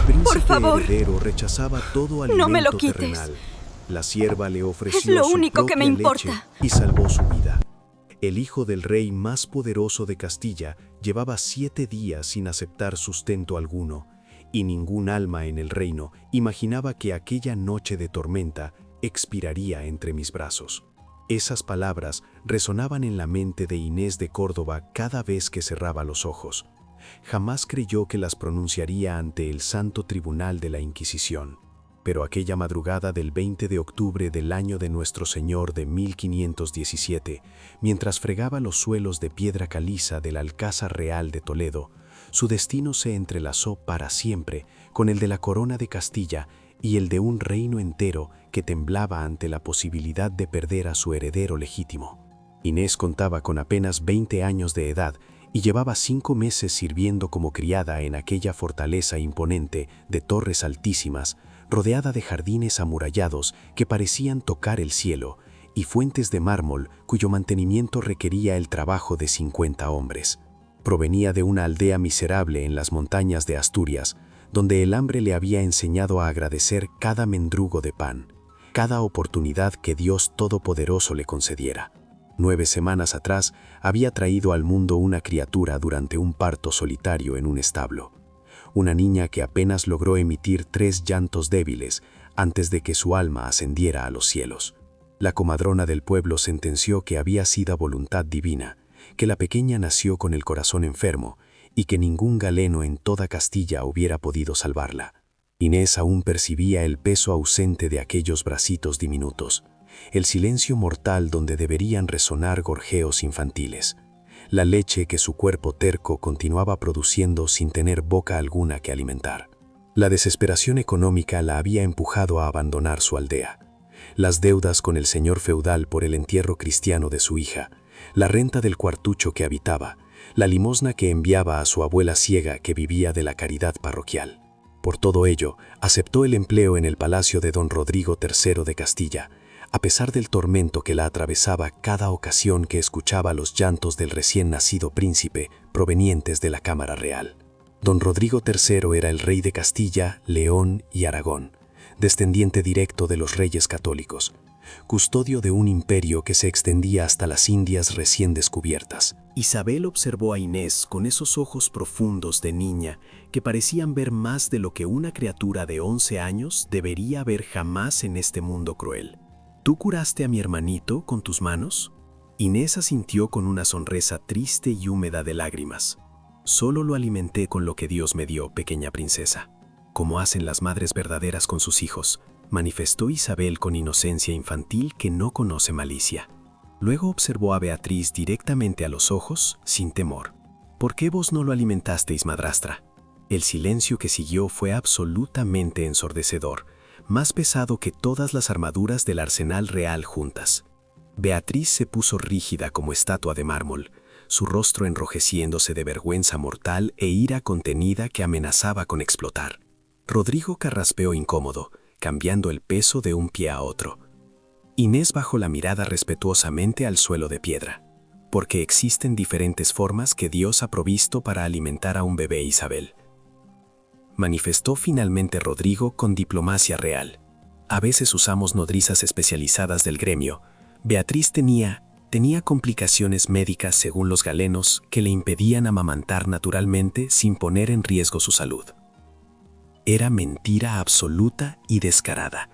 príncipe por favor, heredero rechazaba todo alimento no me lo quites. terrenal. La sierva le ofreció Es lo su único que me propia importa. leche y salvó su vida. El hijo del rey más poderoso de Castilla llevaba 7 días sin aceptar sustento alguno, y ningún alma en el reino imaginaba que aquella noche de tormenta expiraría entre mis brazos. Esas palabras resonaban en la mente de Inés de Córdoba cada vez que cerraba los ojos. Jamás creyó que las pronunciaría ante el santo tribunal de la Inquisición. Pero aquella madrugada del 20 de octubre del año de Nuestro Señor de 1517, mientras fregaba los suelos de piedra caliza del Alcázar Real de Toledo, su destino se entrelazó para siempre con el de la corona de Castilla y el de un reino entero que temblaba ante la posibilidad de perder a su heredero legítimo. Inés contaba con apenas 20 años de edad y llevaba 5 meses sirviendo como criada en aquella fortaleza imponente de torres altísimas, rodeada de jardines amurallados que parecían tocar el cielo y fuentes de mármol cuyo mantenimiento requería el trabajo de 50 hombres. Provenía de una aldea miserable en las montañas de Asturias, donde el hambre le había enseñado a agradecer cada mendrugo de pan, cada oportunidad que Dios Todopoderoso le concediera. 9 semanas atrás había traído al mundo una criatura durante un parto solitario en un establo. Una niña que apenas logró emitir 3 llantos débiles antes de que su alma ascendiera a los cielos. La comadrona del pueblo sentenció que había sido voluntad divina, que la pequeña nació con el corazón enfermo y que ningún galeno en toda Castilla hubiera podido salvarla. Inés aún percibía el peso ausente de aquellos bracitos diminutos, el silencio mortal donde deberían resonar gorjeos infantiles, la leche que su cuerpo terco continuaba produciendo sin tener boca alguna que alimentar. La desesperación económica la había empujado a abandonar su aldea. Las deudas con el señor feudal por el entierro cristiano de su hija, la renta del cuartucho que habitaba, la limosna que enviaba a su abuela ciega que vivía de la caridad parroquial. Por todo ello, aceptó el empleo en el palacio de don Rodrigo III de Castilla, a pesar del tormento que la atravesaba cada ocasión que escuchaba los llantos del recién nacido príncipe provenientes de la Cámara Real. Don Rodrigo III era el rey de Castilla, León y Aragón, descendiente directo de los reyes católicos, custodio de un imperio que se extendía hasta las Indias recién descubiertas. Isabel observó a Inés con esos ojos profundos de niña que parecían ver más de lo que una criatura de 11 años debería ver jamás en este mundo cruel. ¿Tú curaste a mi hermanito con tus manos? Inés asintió con una sonrisa triste y húmeda de lágrimas. Solo lo alimenté con lo que Dios me dio, pequeña princesa, como hacen las madres verdaderas con sus hijos, manifestó Isabel con inocencia infantil que no conoce malicia. Luego observó a Beatriz directamente a los ojos, sin temor. ¿Por qué vos no lo alimentasteis, madrastra? El silencio que siguió fue absolutamente ensordecedor, más pesado que todas las armaduras del arsenal real juntas. Beatriz se puso rígida como estatua de mármol, su rostro enrojeciéndose de vergüenza mortal e ira contenida que amenazaba con explotar. Rodrigo carraspeó incómodo, cambiando el peso de un pie a otro. Inés bajó la mirada respetuosamente al suelo de piedra, porque existen diferentes formas que Dios ha provisto para alimentar a un bebé, Isabel. Manifestó finalmente Rodrigo con diplomacia real. A veces usamos nodrizas especializadas del gremio. Beatriz tenía complicaciones médicas según los galenos que le impedían amamantar naturalmente sin poner en riesgo su salud. Era mentira absoluta y descarada.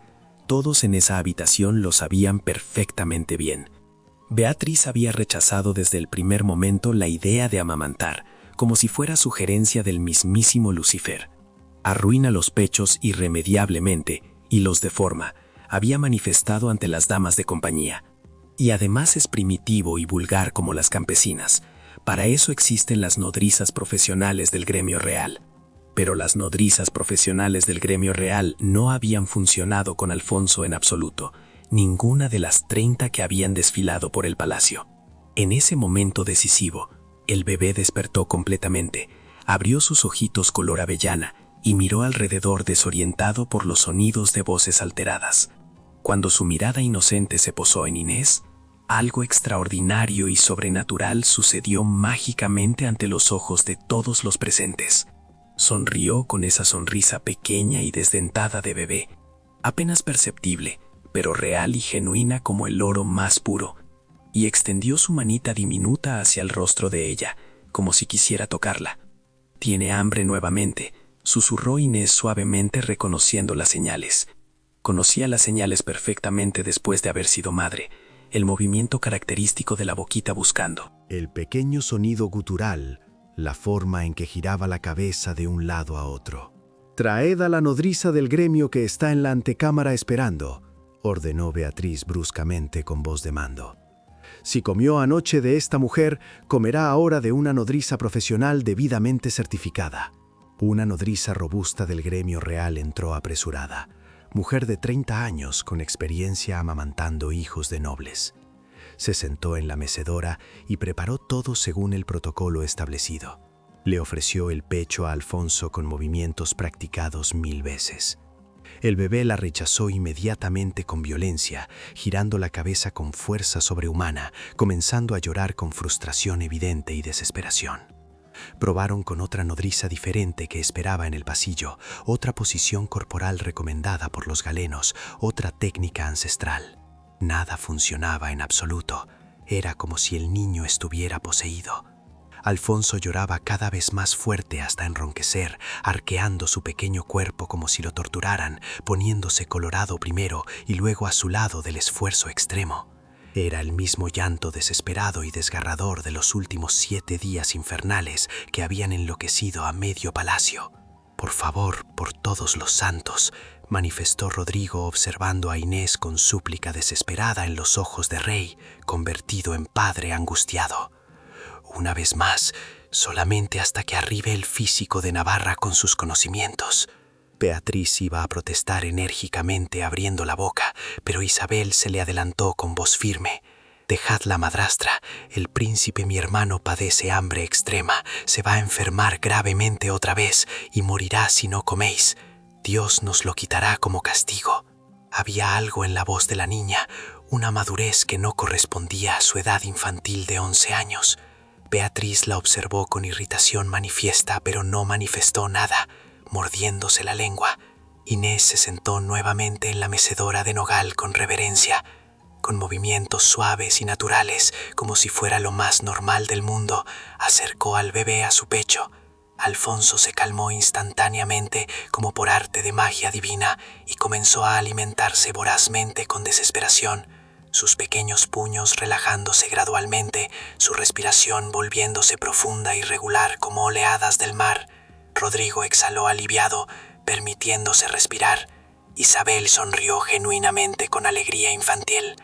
Todos en esa habitación lo sabían perfectamente bien. Beatriz había rechazado desde el primer momento la idea de amamantar, como si fuera sugerencia del mismísimo Lucifer. Arruina los pechos irremediablemente y los deforma, había manifestado ante las damas de compañía. Y además es primitivo y vulgar como las campesinas. Para eso existen las nodrizas profesionales del gremio real. Pero las nodrizas profesionales del gremio real no habían funcionado con Alfonso en absoluto, ninguna de las 30 que habían desfilado por el palacio. En ese momento decisivo, el bebé despertó completamente, abrió sus ojitos color avellana y miró alrededor desorientado por los sonidos de voces alteradas. Cuando su mirada inocente se posó en Inés, algo extraordinario y sobrenatural sucedió mágicamente ante los ojos de todos los presentes. Sonrió con esa sonrisa pequeña y desdentada de bebé, apenas perceptible, pero real y genuina como el oro más puro, y extendió su manita diminuta hacia el rostro de ella, como si quisiera tocarla. «Tiene hambre nuevamente», susurró Inés suavemente reconociendo las señales. Conocía las señales perfectamente después de haber sido madre, el movimiento característico de la boquita buscando. El pequeño sonido gutural, la forma en que giraba la cabeza de un lado a otro. «Traed a la nodriza del gremio que está en la antecámara esperando», ordenó Beatriz bruscamente con voz de mando. «Si comió anoche de esta mujer, comerá ahora de una nodriza profesional debidamente certificada». Una nodriza robusta del gremio real entró apresurada, mujer de 30 años con experiencia amamantando hijos de nobles. Se sentó en la mecedora y preparó todo según el protocolo establecido. Le ofreció el pecho a Alfonso con movimientos practicados 1000 veces. El bebé la rechazó inmediatamente con violencia, girando la cabeza con fuerza sobrehumana, comenzando a llorar con frustración evidente y desesperación. Probaron con otra nodriza diferente que esperaba en el pasillo, otra posición corporal recomendada por los galenos, otra técnica ancestral. Nada funcionaba en absoluto. Era como si el niño estuviera poseído. Alfonso lloraba cada vez más fuerte hasta enronquecer, arqueando su pequeño cuerpo como si lo torturaran, poniéndose colorado primero y luego azulado del esfuerzo extremo. Era el mismo llanto desesperado y desgarrador de los últimos 7 días infernales que habían enloquecido a medio palacio. «Por favor, por todos los santos», manifestó Rodrigo observando a Inés con súplica desesperada en los ojos de rey, convertido en padre angustiado. «Una vez más, solamente hasta que arribe el físico de Navarra con sus conocimientos». Beatriz iba a protestar enérgicamente abriendo la boca, pero Isabel se le adelantó con voz firme. «Dejadla, madrastra. El príncipe mi hermano padece hambre extrema, se va a enfermar gravemente otra vez y morirá si no coméis. Dios nos lo quitará como castigo». Había algo en la voz de la niña, una madurez que no correspondía a su edad infantil de 11 años. Beatriz la observó con irritación manifiesta, pero no manifestó nada, mordiéndose la lengua. Inés se sentó nuevamente en la mecedora de nogal con reverencia. Con movimientos suaves y naturales, como si fuera lo más normal del mundo, acercó al bebé a su pecho. Alfonso se calmó instantáneamente, como por arte de magia divina, y comenzó a alimentarse vorazmente con desesperación, sus pequeños puños relajándose gradualmente, su respiración volviéndose profunda y regular como oleadas del mar. Rodrigo exhaló aliviado, permitiéndose respirar. Isabel sonrió genuinamente con alegría infantil.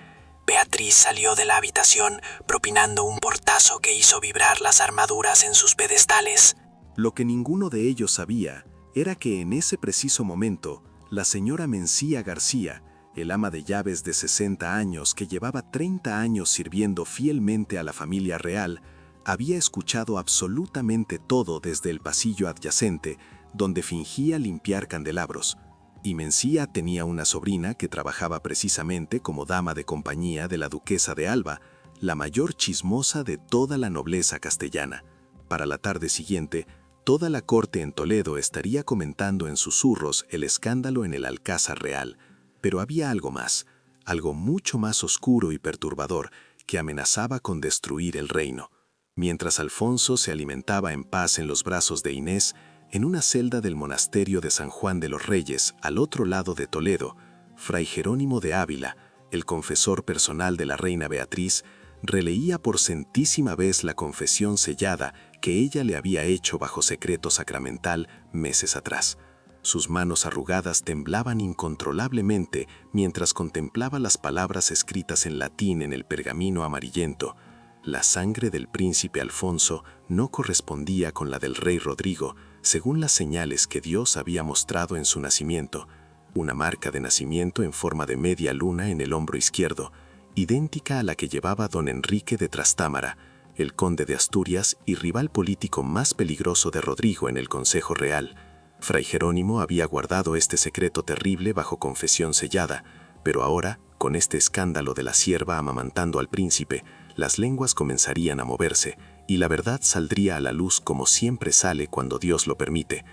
Beatriz salió de la habitación, propinando un portazo que hizo vibrar las armaduras en sus pedestales. Lo que ninguno de ellos sabía era que en ese preciso momento, la señora Mencía García, el ama de llaves de 60 años que llevaba 30 años sirviendo fielmente a la familia real, había escuchado absolutamente todo desde el pasillo adyacente, donde fingía limpiar candelabros. Y Mencía tenía una sobrina que trabajaba precisamente como dama de compañía de la duquesa de Alba, la mayor chismosa de toda la nobleza castellana. Para la tarde siguiente, toda la corte en Toledo estaría comentando en susurros el escándalo en el Alcázar Real. Pero había algo más, algo mucho más oscuro y perturbador, que amenazaba con destruir el reino. Mientras Alfonso se alimentaba en paz en los brazos de Inés, en una celda del monasterio de San Juan de los Reyes, al otro lado de Toledo, Fray Jerónimo de Ávila, el confesor personal de la reina Beatriz, releía por centésima vez la confesión sellada que ella le había hecho bajo secreto sacramental meses atrás. Sus manos arrugadas temblaban incontrolablemente mientras contemplaba las palabras escritas en latín en el pergamino amarillento. La sangre del príncipe Alfonso no correspondía con la del rey Rodrigo, según las señales que Dios había mostrado en su nacimiento. Una marca de nacimiento en forma de media luna en el hombro izquierdo, idéntica a la que llevaba don Enrique de Trastámara, el conde de Asturias y rival político más peligroso de Rodrigo en el Consejo Real. Fray Jerónimo había guardado este secreto terrible bajo confesión sellada, pero ahora, con este escándalo de la sierva amamantando al príncipe, las lenguas comenzarían a moverse y la verdad saldría a la luz como siempre sale cuando Dios lo permite.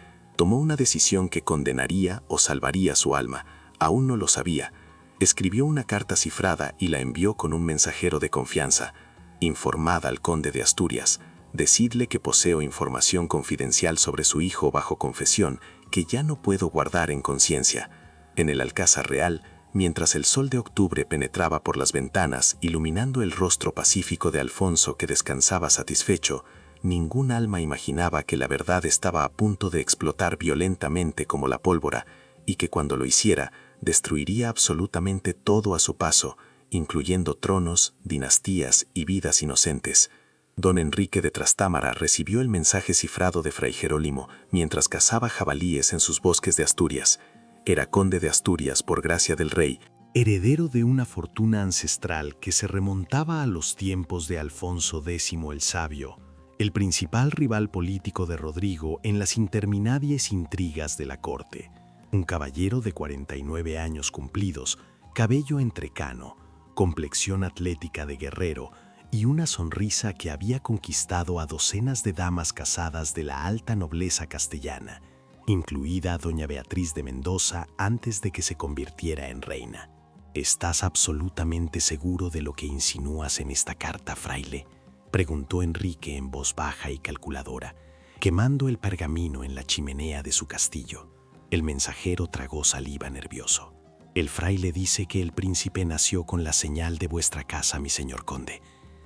Tomó una decisión que condenaría o salvaría su alma. Aún no lo sabía. Escribió una carta cifrada y la envió con un mensajero de confianza. Informad al conde de Asturias. Decidle que poseo información confidencial sobre su hijo bajo confesión que ya no puedo guardar en conciencia. En el Alcázar Real, mientras el sol de octubre penetraba por las ventanas iluminando el rostro pacífico de Alfonso que descansaba satisfecho, ningún alma imaginaba que la verdad estaba a punto de explotar violentamente como la pólvora y que cuando lo hiciera destruiría absolutamente todo a su paso, incluyendo tronos, dinastías y vidas inocentes. Don Enrique de Trastámara recibió el mensaje cifrado de Fray Jerónimo mientras cazaba jabalíes en sus bosques de Asturias. Era conde de Asturias por gracia del rey, heredero de una fortuna ancestral que se remontaba a los tiempos de Alfonso X el Sabio, el principal rival político de Rodrigo en las interminables intrigas de la corte. Un caballero de 49 años cumplidos, cabello entrecano, complexión atlética de guerrero y una sonrisa que había conquistado a docenas de damas casadas de la alta nobleza castellana, incluida doña Beatriz de Mendoza antes de que se convirtiera en reina. ¿Estás absolutamente seguro de lo que insinúas en esta carta, fraile?, preguntó Enrique en voz baja y calculadora, quemando el pergamino en la chimenea de su castillo. El mensajero tragó saliva nervioso. El fraile dice que el príncipe nació con la señal de vuestra casa, mi señor conde,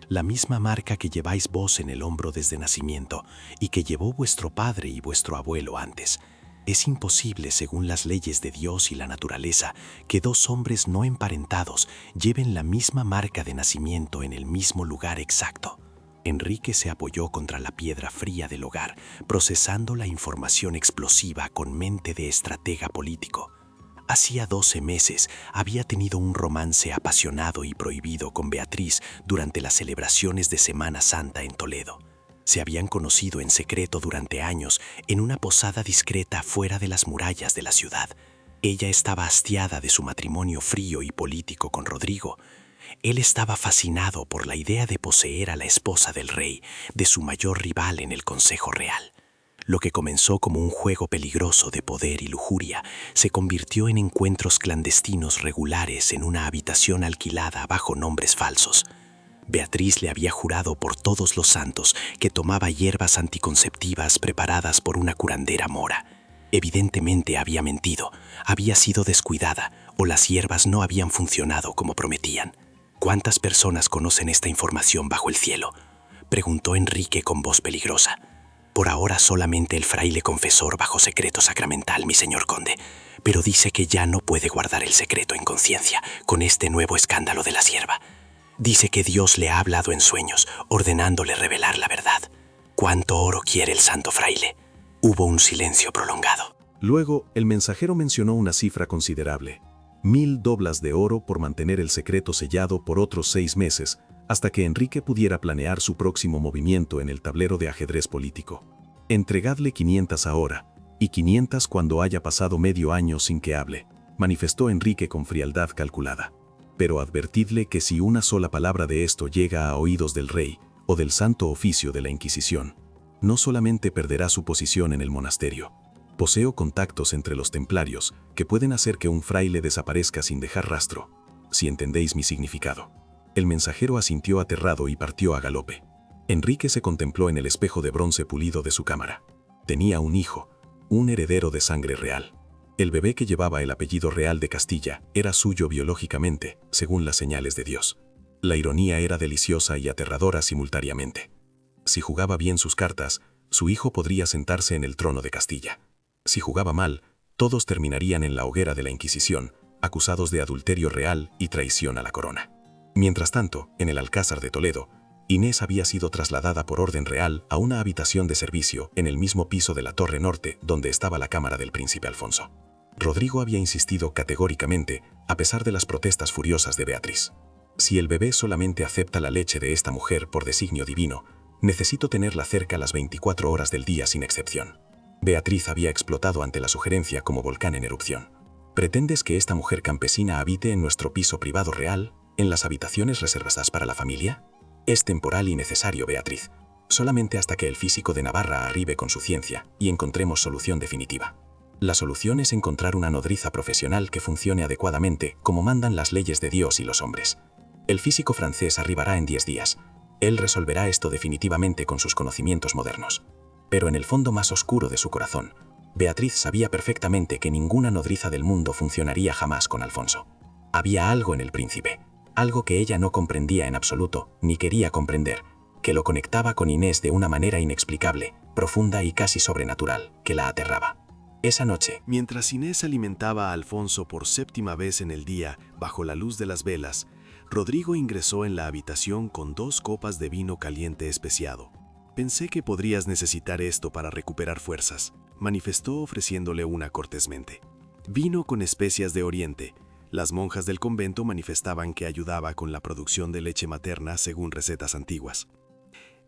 la misma marca que lleváis vos en el hombro desde nacimiento y que llevó vuestro padre y vuestro abuelo antes. Es imposible, según las leyes de Dios y la naturaleza, que dos hombres no emparentados lleven la misma marca de nacimiento en el mismo lugar exacto. Enrique se apoyó contra la piedra fría del hogar, procesando la información explosiva con mente de estratega político. Hacía 12 meses había tenido un romance apasionado y prohibido con Beatriz durante las celebraciones de Semana Santa en Toledo. Se habían conocido en secreto durante años en una posada discreta fuera de las murallas de la ciudad. Ella estaba hastiada de su matrimonio frío y político con Rodrigo. Él estaba fascinado por la idea de poseer a la esposa del rey, de su mayor rival en el Consejo Real. Lo que comenzó como un juego peligroso de poder y lujuria se convirtió en encuentros clandestinos regulares en una habitación alquilada bajo nombres falsos. Beatriz le había jurado por todos los santos que tomaba hierbas anticonceptivas preparadas por una curandera mora. Evidentemente había mentido, había sido descuidada o las hierbas no habían funcionado como prometían. ¿Cuántas personas conocen esta información bajo el cielo?, preguntó Enrique con voz peligrosa. Por ahora solamente el fraile confesor bajo secreto sacramental, mi señor conde, pero dice que ya no puede guardar el secreto en conciencia con este nuevo escándalo de la sierva. Dice que Dios le ha hablado en sueños, ordenándole revelar la verdad. ¿Cuánto oro quiere el santo fraile? Hubo un silencio prolongado. Luego, el mensajero mencionó una cifra considerable: 1000 doblas de oro por mantener el secreto sellado por otros 6 meses, hasta que Enrique pudiera planear su próximo movimiento en el tablero de ajedrez político. Entregadle 500 ahora, y 500 cuando haya pasado medio año sin que hable, manifestó Enrique con frialdad calculada. Pero advertidle que si una sola palabra de esto llega a oídos del rey o del Santo Oficio de la Inquisición, no solamente perderá su posición en el monasterio. Poseo contactos entre los templarios que pueden hacer que un fraile desaparezca sin dejar rastro, si entendéis mi significado. El mensajero asintió aterrado y partió a galope. Enrique se contempló en el espejo de bronce pulido de su cámara. Tenía un hijo, un heredero de sangre real. El bebé que llevaba el apellido real de Castilla era suyo biológicamente, según las señales de Dios. La ironía era deliciosa y aterradora simultáneamente. Si jugaba bien sus cartas, su hijo podría sentarse en el trono de Castilla. Si jugaba mal, todos terminarían en la hoguera de la Inquisición, acusados de adulterio real y traición a la corona. Mientras tanto, en el Alcázar de Toledo, Inés había sido trasladada por orden real a una habitación de servicio en el mismo piso de la Torre Norte donde estaba la cámara del príncipe Alfonso. Rodrigo había insistido categóricamente, a pesar de las protestas furiosas de Beatriz. Si el bebé solamente acepta la leche de esta mujer por designio divino, necesito tenerla cerca las 24 horas del día sin excepción. Beatriz había explotado ante la sugerencia como volcán en erupción. ¿Pretendes que esta mujer campesina habite en nuestro piso privado real, en las habitaciones reservadas para la familia? Es temporal y necesario, Beatriz. solamente hasta que el físico de Navarra arribe con su ciencia y encontremos solución definitiva. La solución es encontrar una nodriza profesional que funcione adecuadamente como mandan las leyes de Dios y los hombres. El físico francés arribará en 10 días. Él resolverá esto definitivamente con sus conocimientos modernos. Pero en el fondo más oscuro de su corazón, Beatriz sabía perfectamente que ninguna nodriza del mundo funcionaría jamás con Alfonso. Había algo en el príncipe, algo que ella no comprendía en absoluto, ni quería comprender, que lo conectaba con Inés de una manera inexplicable, profunda y casi sobrenatural, que la aterraba. Esa noche, Mientras Inés alimentaba a Alfonso por 7ª vez en el día, bajo la luz de las velas, Rodrigo ingresó en la habitación con 2 copas de vino caliente especiado. Pensé que podrías necesitar esto para recuperar fuerzas, manifestó ofreciéndole una cortésmente. Vino con especias de Oriente. Las monjas del convento manifestaban que ayudaba con la producción de leche materna según recetas antiguas.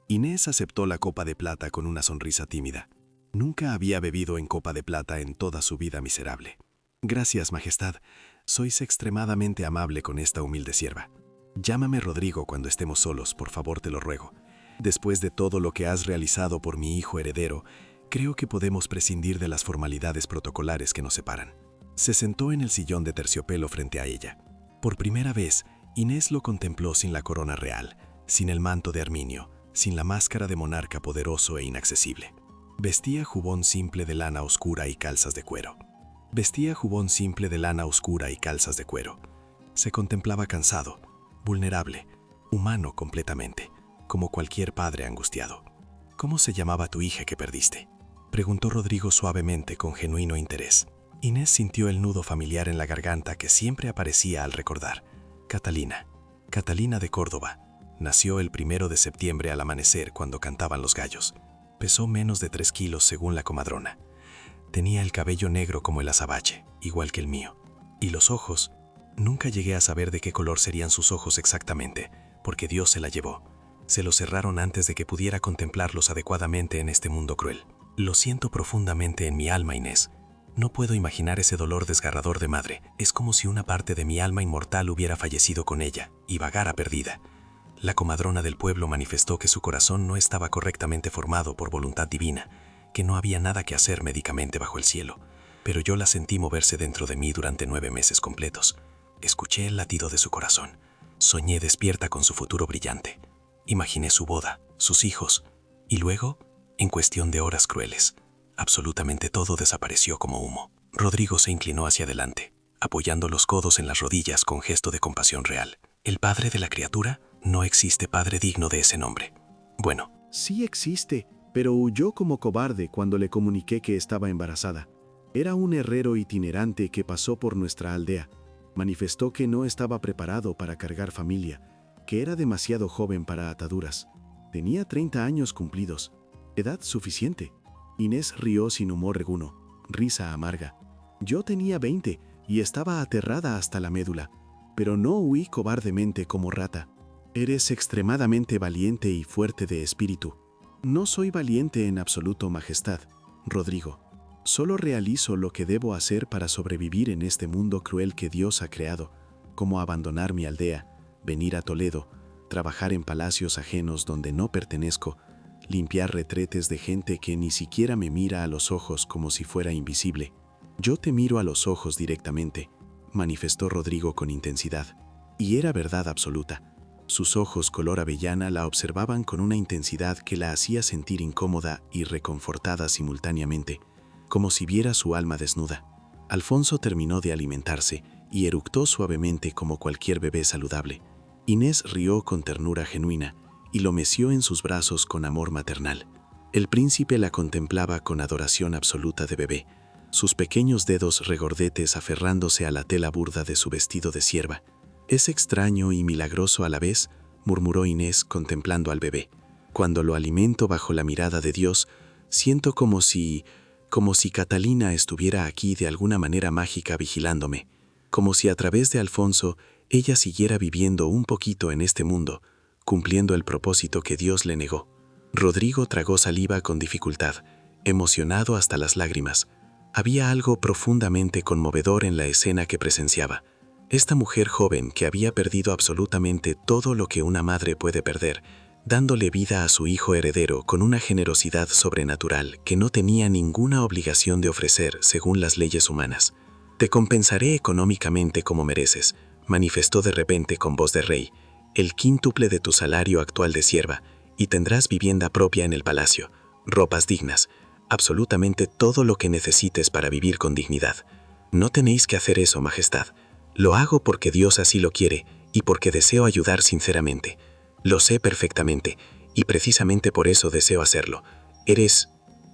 Inés aceptó la copa de plata con una sonrisa tímida. Nunca había bebido en copa de plata en toda su vida miserable. Gracias, Majestad. Sois extremadamente amable con esta humilde sierva. Llámame Rodrigo cuando estemos solos, por favor, te lo ruego. Después de todo lo que has realizado por mi hijo heredero, creo que podemos prescindir de las formalidades protocolares que nos separan. Se sentó en el sillón de terciopelo frente a ella. Por primera vez, Inés lo contempló sin la corona real, sin el manto de arminio, sin la máscara de monarca poderoso e inaccesible. Vestía jubón simple de lana oscura y calzas de cuero. Se contemplaba cansado, vulnerable, humano completamente, como cualquier padre angustiado. ¿Cómo se llamaba tu hija que perdiste?, preguntó Rodrigo suavemente con genuino interés. Inés sintió el nudo familiar en la garganta que siempre aparecía al recordar. Catalina de Córdoba. Nació el 1 de septiembre al amanecer cuando cantaban los gallos. Pesó menos de 3 kilos según la comadrona. Tenía el cabello negro como el azabache, igual que el mío. Y los ojos, nunca llegué a saber de qué color serían sus ojos exactamente, porque Dios se la llevó. Se los cerraron antes de que pudiera contemplarlos adecuadamente en este mundo cruel. Lo siento profundamente en mi alma, Inés. No puedo imaginar ese dolor desgarrador de madre. Es como si una parte de mi alma inmortal hubiera fallecido con ella y vagara perdida. La comadrona del pueblo manifestó que su corazón no estaba correctamente formado por voluntad divina, que no había nada que hacer médicamente bajo el cielo, pero yo la sentí moverse dentro de mí durante 9 meses completos. Escuché el latido de su corazón. Soñé despierta con su futuro brillante. Imaginé su boda, sus hijos, y luego, en cuestión de horas crueles, absolutamente todo desapareció como humo. Rodrigo se inclinó hacia adelante, apoyando los codos en las rodillas con gesto de compasión real. ¿El padre de la criatura? No existe padre digno de ese nombre. Bueno. Sí existe, pero huyó como cobarde cuando le comuniqué que estaba embarazada. Era un herrero itinerante que pasó por nuestra aldea. Manifestó que no estaba preparado para cargar familia, que era demasiado joven para ataduras. Tenía 30 años cumplidos, edad suficiente. Inés rió sin humor alguno, risa amarga. Yo tenía 20 y estaba aterrada hasta la médula, pero no huí cobardemente como rata. Eres extremadamente valiente y fuerte de espíritu. No soy valiente en absoluto, Majestad, Rodrigo. Solo realizo lo que debo hacer para sobrevivir en este mundo cruel que Dios ha creado, como abandonar mi aldea, venir a Toledo, trabajar en palacios ajenos donde no pertenezco, limpiar retretes de gente que ni siquiera me mira a los ojos como si fuera invisible. Yo te miro a los ojos directamente, manifestó Rodrigo con intensidad. Y era verdad absoluta. Sus ojos color avellana la observaban con una intensidad que la hacía sentir incómoda y reconfortada simultáneamente, como si viera su alma desnuda. Alfonso terminó de alimentarse y eructó suavemente como cualquier bebé saludable. Inés rió con ternura genuina y lo meció en sus brazos con amor maternal. El príncipe la contemplaba con adoración absoluta de bebé, sus pequeños dedos regordetes aferrándose a la tela burda de su vestido de sierva. «Es extraño y milagroso a la vez», murmuró Inés contemplando al bebé. «Cuando lo alimento bajo la mirada de Dios, siento como si Catalina estuviera aquí de alguna manera mágica vigilándome, como si a través de Alfonso ella siguiera viviendo un poquito en este mundo, cumpliendo el propósito que Dios le negó». Rodrigo tragó saliva con dificultad, emocionado hasta las lágrimas. Había algo profundamente conmovedor en la escena que presenciaba. Esta mujer joven que había perdido absolutamente todo lo que una madre puede perder, dándole vida a su hijo heredero con una generosidad sobrenatural que no tenía ninguna obligación de ofrecer según las leyes humanas. «Te compensaré económicamente como mereces», manifestó de repente con voz de rey, «el quíntuple de tu salario actual de sierva, y tendrás vivienda propia en el palacio, ropas dignas, absolutamente todo lo que necesites para vivir con dignidad. No tenéis que hacer eso, Majestad. Lo hago porque Dios así lo quiere y porque deseo ayudar sinceramente. Lo sé perfectamente, y precisamente por eso deseo hacerlo.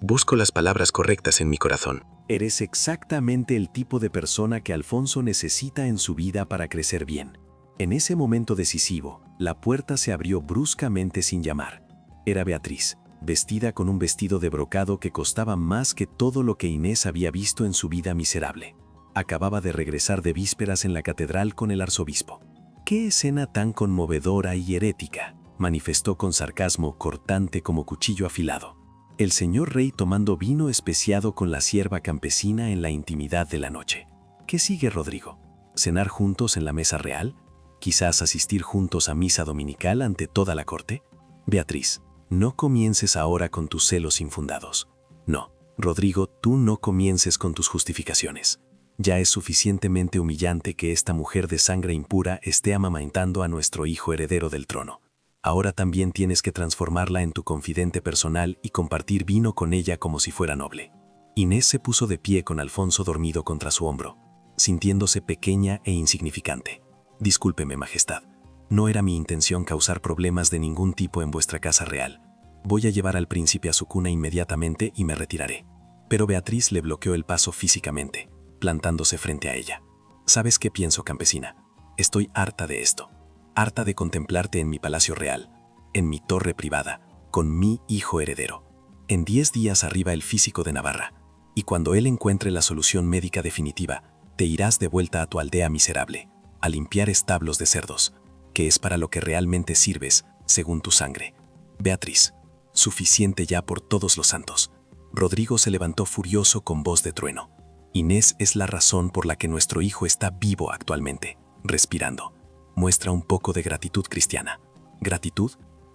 Busco las palabras correctas en mi corazón». Eres exactamente el tipo de persona que Alfonso necesita en su vida para crecer bien. En ese momento decisivo, la puerta se abrió bruscamente sin llamar. Era Beatriz, vestida con un vestido de brocado que costaba más que todo lo que Inés había visto en su vida miserable. Acababa de regresar de vísperas en la catedral con el arzobispo. «¡Qué escena tan conmovedora y herética!», manifestó con sarcasmo cortante como cuchillo afilado. El señor rey tomando vino especiado con la sierva campesina en la intimidad de la noche. ¿Qué sigue, Rodrigo? ¿Cenar juntos en la mesa real? ¿Quizás asistir juntos a misa dominical ante toda la corte? Beatriz, no comiences ahora con tus celos infundados. No, Rodrigo, tú no comiences con tus justificaciones. Ya es suficientemente humillante que esta mujer de sangre impura esté amamantando a nuestro hijo heredero del trono. Ahora también tienes que transformarla en tu confidente personal y compartir vino con ella como si fuera noble. Inés se puso de pie con Alfonso dormido contra su hombro, sintiéndose pequeña e insignificante. «Discúlpeme, Majestad. No era mi intención causar problemas de ningún tipo en vuestra casa real. Voy a llevar al príncipe a su cuna inmediatamente y me retiraré». Pero Beatriz le bloqueó el paso físicamente, plantándose frente a ella. «¿Sabes qué pienso, campesina? Estoy harta de esto. Harta de contemplarte en mi palacio real, en mi torre privada, con mi hijo heredero. En 10 días arriba el físico de Navarra, y cuando él encuentre la solución médica definitiva, te irás de vuelta a tu aldea miserable, a limpiar establos de cerdos, que es para lo que realmente sirves, según tu sangre. Beatriz, suficiente ya por todos los santos». Rodrigo se levantó furioso con voz de trueno. «Inés es la razón por la que nuestro hijo está vivo actualmente, respirando. Muestra un poco de gratitud cristiana». ¿Gratitud?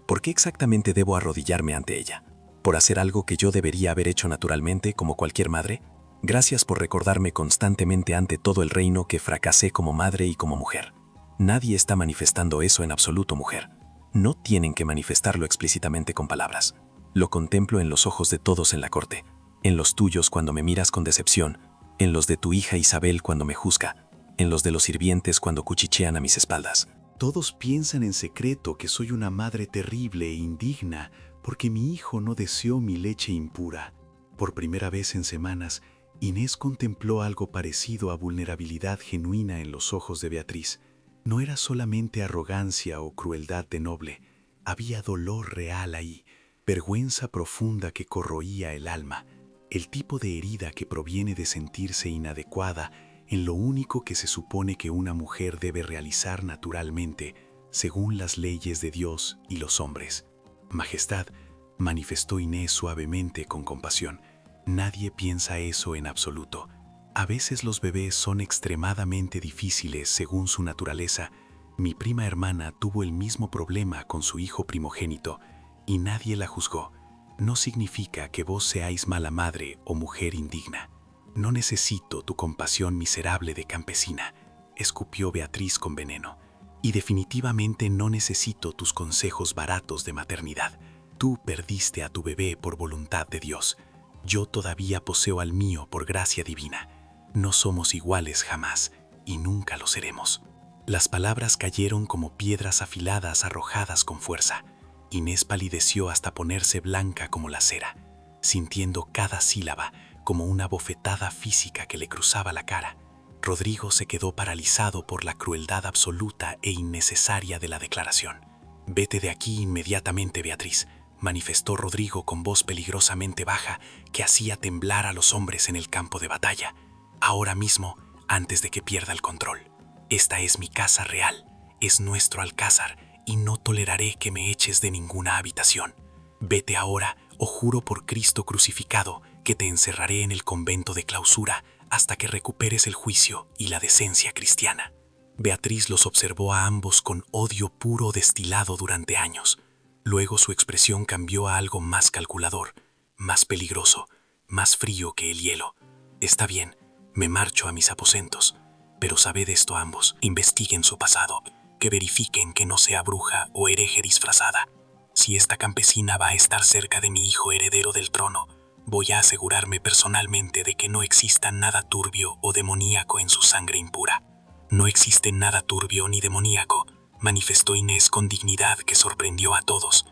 ¿Por qué exactamente debo arrodillarme ante ella? ¿Por hacer algo que yo debería haber hecho naturalmente como cualquier madre? Gracias por recordarme constantemente ante todo el reino que fracasé como madre y como mujer. Nadie está manifestando eso en absoluto, mujer. No tienen que manifestarlo explícitamente con palabras. Lo contemplo en los ojos de todos en la corte, en los tuyos cuando me miras con decepción, en los de tu hija Isabel cuando me juzga, en los de los sirvientes cuando cuchichean a mis espaldas. Todos piensan en secreto que soy una madre terrible e indigna porque mi hijo no deseó mi leche impura. Por primera vez en semanas, Inés contempló algo parecido a vulnerabilidad genuina en los ojos de Beatriz. No era solamente arrogancia o crueldad de noble, había dolor real ahí, vergüenza profunda que corroía el alma, el tipo de herida que proviene de sentirse inadecuada en lo único que se supone que una mujer debe realizar naturalmente, según las leyes de Dios y los hombres. «Majestad», manifestó Inés suavemente con compasión, «nadie piensa eso en absoluto. A veces los bebés son extremadamente difíciles según su naturaleza. Mi prima hermana tuvo el mismo problema con su hijo primogénito y nadie la juzgó. No significa que vos seáis mala madre o mujer indigna. No necesito tu compasión miserable de campesina», escupió Beatriz con veneno. «Y definitivamente no necesito tus consejos baratos de maternidad. Tú perdiste a tu bebé por voluntad de Dios. Yo todavía poseo al mío por gracia divina. No somos iguales jamás y nunca lo seremos». Las palabras cayeron como piedras afiladas arrojadas con fuerza. Inés palideció hasta ponerse blanca como la cera, sintiendo cada sílaba como una bofetada física que le cruzaba la cara. Rodrigo se quedó paralizado por la crueldad absoluta e innecesaria de la declaración. «Vete de aquí inmediatamente, Beatriz», manifestó Rodrigo con voz peligrosamente baja que hacía temblar a los hombres en el campo de batalla. «Ahora mismo, antes de que pierda el control. Esta es mi casa real, es nuestro alcázar y no toleraré que me eches de ninguna habitación. Vete ahora o juro por Cristo crucificado que te encerraré en el convento de clausura hasta que recuperes el juicio y la decencia cristiana». Beatriz los observó a ambos con odio puro destilado durante años. Luego su expresión cambió a algo más calculador, más peligroso, más frío que el hielo. Está bien, me marcho a mis aposentos, pero sabed esto ambos, investiguen su pasado, que verifiquen que no sea bruja o hereje disfrazada. Si esta campesina va a estar cerca de mi hijo heredero del trono, voy a asegurarme personalmente de que no exista nada turbio o demoníaco en su sangre impura. No existe nada turbio ni demoníaco, manifestó Inés con dignidad que sorprendió a todos.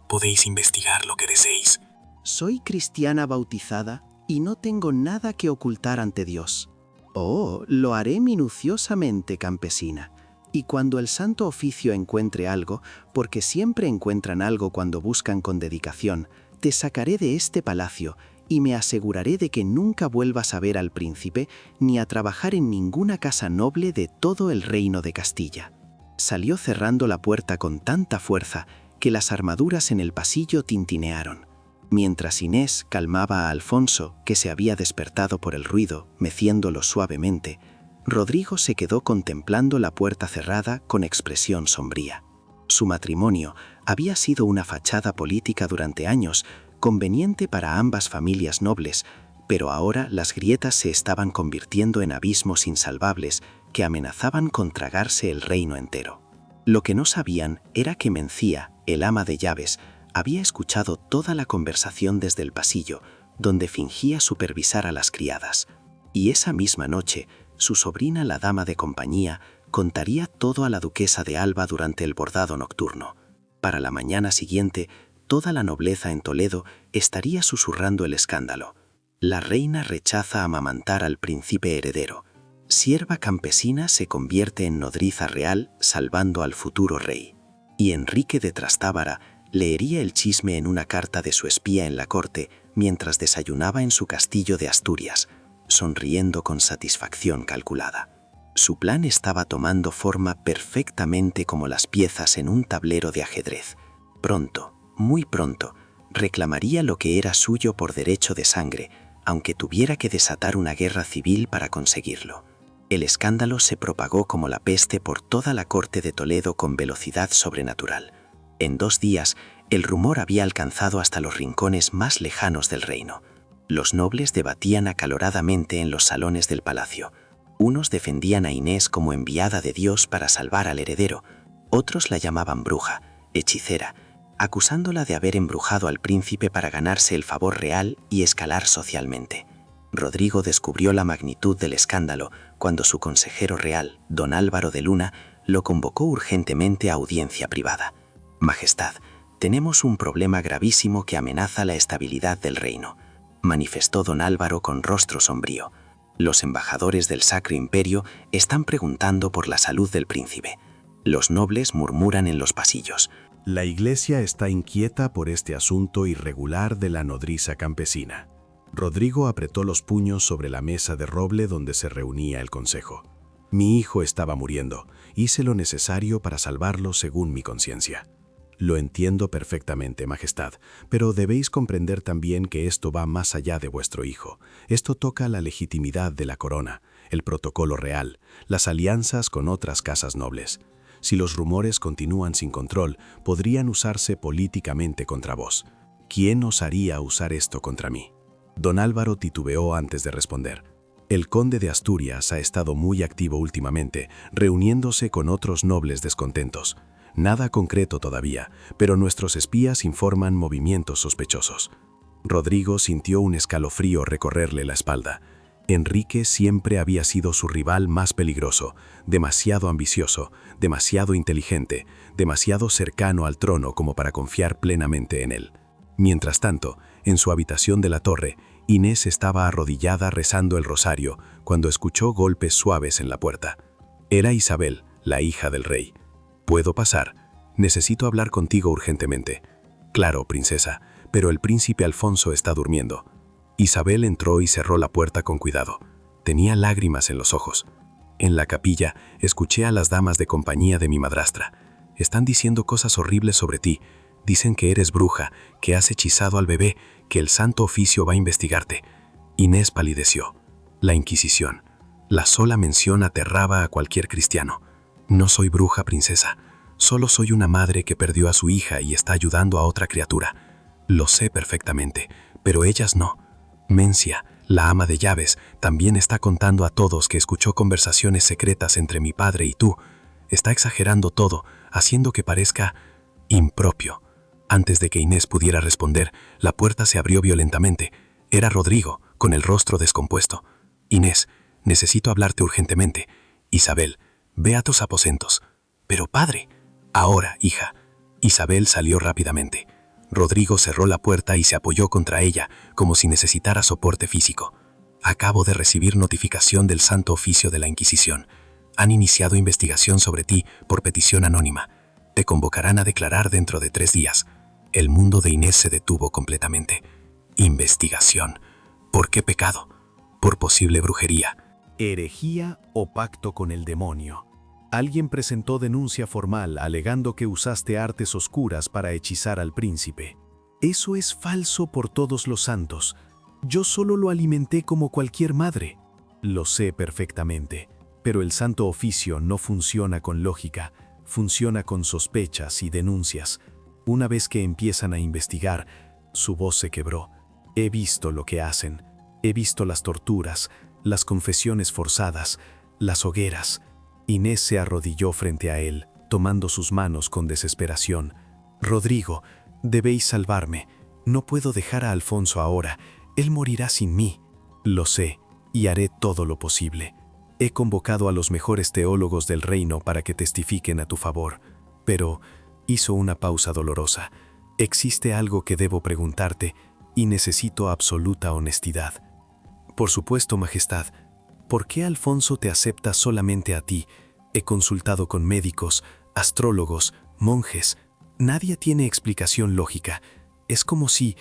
Podéis investigar lo que deseéis. Soy cristiana bautizada y no tengo nada que ocultar ante Dios. Oh, lo haré minuciosamente, campesina. Y cuando el Santo Oficio encuentre algo, porque siempre encuentran algo cuando buscan con dedicación, te sacaré de este palacio y me aseguraré de que nunca vuelvas a ver al príncipe ni a trabajar en ninguna casa noble de todo el reino de Castilla. Salió cerrando la puerta con tanta fuerza que las armaduras en el pasillo tintinearon. Mientras Inés calmaba a Alfonso, que se había despertado por el ruido, meciéndolo suavemente, Rodrigo se quedó contemplando la puerta cerrada con expresión sombría. Su matrimonio había sido una fachada política durante años, conveniente para ambas familias nobles, pero ahora las grietas se estaban convirtiendo en abismos insalvables que amenazaban con tragarse el reino entero. Lo que no sabían era que Mencía, el ama de llaves, había escuchado toda la conversación desde el pasillo, donde fingía supervisar a las criadas. Y esa misma noche, su sobrina, la dama de compañía, contaría todo a la duquesa de Alba durante el bordado nocturno. Para la mañana siguiente, toda la nobleza en Toledo estaría susurrando el escándalo. La reina rechaza amamantar al príncipe heredero. Sierva campesina se convierte en nodriza real, salvando al futuro rey. Y Enrique de Trastámara leería el chisme en una carta de su espía en la corte mientras desayunaba en su castillo de Asturias, sonriendo con satisfacción calculada. Su plan estaba tomando forma perfectamente como las piezas en un tablero de ajedrez. Pronto, muy pronto, reclamaría lo que era suyo por derecho de sangre, aunque tuviera que desatar una guerra civil para conseguirlo. El escándalo se propagó como la peste por toda la corte de Toledo con velocidad sobrenatural. En 2 días, el rumor había alcanzado hasta los rincones más lejanos del reino. Los nobles debatían acaloradamente en los salones del palacio. Unos defendían a Inés como enviada de Dios para salvar al heredero, otros la llamaban bruja, hechicera, acusándola de haber embrujado al príncipe para ganarse el favor real y escalar socialmente. Rodrigo descubrió la magnitud del escándalo cuando su consejero real, don Álvaro de Luna, lo convocó urgentemente a audiencia privada. Majestad, tenemos un problema gravísimo que amenaza la estabilidad del reino, manifestó don Álvaro con rostro sombrío. Los embajadores del Sacro Imperio están preguntando por la salud del príncipe. Los nobles murmuran en los pasillos. La Iglesia está inquieta por este asunto irregular de la nodriza campesina. Rodrigo apretó los puños sobre la mesa de roble donde se reunía el consejo. Mi hijo estaba muriendo. Hice lo necesario para salvarlo según mi conciencia. Lo entiendo perfectamente, Majestad, pero debéis comprender también que esto va más allá de vuestro hijo. Esto toca la legitimidad de la corona, el protocolo real, las alianzas con otras casas nobles. Si los rumores continúan sin control, podrían usarse políticamente contra vos. ¿Quién osaría usar esto contra mí? Don Álvaro titubeó antes de responder. El conde de Asturias ha estado muy activo últimamente, reuniéndose con otros nobles descontentos. Nada concreto todavía, pero nuestros espías informan movimientos sospechosos. Rodrigo sintió un escalofrío recorrerle la espalda. Enrique siempre había sido su rival más peligroso, demasiado ambicioso, demasiado inteligente, demasiado cercano al trono como para confiar plenamente en él. Mientras tanto, en su habitación de la torre, Inés estaba arrodillada rezando el rosario cuando escuchó golpes suaves en la puerta. Era Isabel, la hija del rey. «¿Puedo pasar? Necesito hablar contigo urgentemente». «Claro, princesa, pero el príncipe Alfonso está durmiendo». Isabel entró y cerró la puerta con cuidado. Tenía lágrimas en los ojos. «En la capilla escuché a las damas de compañía de mi madrastra. Están diciendo cosas horribles sobre ti. Dicen que eres bruja, que has hechizado al bebé, que el Santo Oficio va a investigarte». Inés palideció. La Inquisición. La sola mención aterraba a cualquier cristiano. «No soy bruja, princesa. Solo soy una madre que perdió a su hija y está ayudando a otra criatura. Lo sé perfectamente, pero ellas no. Mencia, la ama de llaves, también está contando a todos que escuchó conversaciones secretas entre mi padre y tú. Está exagerando todo, haciendo que parezca impropio. Antes de que Inés pudiera responder, la puerta se abrió violentamente. Era Rodrigo, con el rostro descompuesto. Inés, necesito hablarte urgentemente. Isabel, ve a tus aposentos. Pero padre, ahora, hija. Isabel salió rápidamente. Rodrigo cerró la puerta y se apoyó contra ella, como si necesitara soporte físico. Acabo de recibir notificación del Santo Oficio de la Inquisición. Han iniciado investigación sobre ti por petición anónima. Te convocarán a declarar dentro de 3 días. El mundo de Inés se detuvo completamente. Investigación. ¿Por qué pecado? Por posible brujería. Herejía o pacto con el demonio. Alguien presentó denuncia formal alegando que usaste artes oscuras para hechizar al príncipe. Eso es falso por todos los santos. Yo solo lo alimenté como cualquier madre. Lo sé perfectamente, pero el Santo Oficio no funciona con lógica, funciona con sospechas y denuncias. Una vez que empiezan a investigar, su voz se quebró. He visto lo que hacen. He visto las torturas, las confesiones forzadas, las hogueras. Inés se arrodilló frente a él, tomando sus manos con desesperación. Rodrigo, debéis salvarme. No puedo dejar a Alfonso ahora. Él morirá sin mí. Lo sé, y haré todo lo posible. He convocado a los mejores teólogos del reino para que testifiquen a tu favor. Pero hizo una pausa dolorosa. Existe algo que debo preguntarte y necesito absoluta honestidad. Por supuesto, Majestad. ¿Por qué Alfonso te acepta solamente a ti? He consultado con médicos, astrólogos, monjes. Nadie tiene explicación lógica. Es como si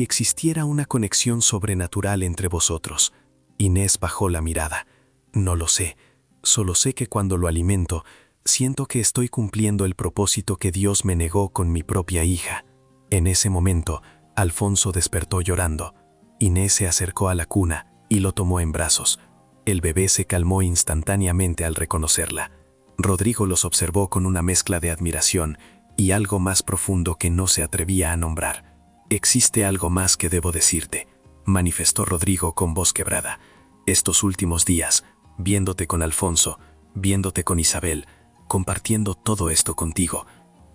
existiera una conexión sobrenatural entre vosotros. Inés bajó la mirada. No lo sé. Solo sé que cuando lo alimento, siento que estoy cumpliendo el propósito que Dios me negó con mi propia hija. En ese momento, Alfonso despertó llorando. Inés se acercó a la cuna y lo tomó en brazos. El bebé se calmó instantáneamente al reconocerla. Rodrigo los observó con una mezcla de admiración y algo más profundo que no se atrevía a nombrar. «Existe algo más que debo decirte», manifestó Rodrigo con voz quebrada. «Estos últimos días, viéndote con Alfonso, viéndote con Isabel, compartiendo todo esto contigo,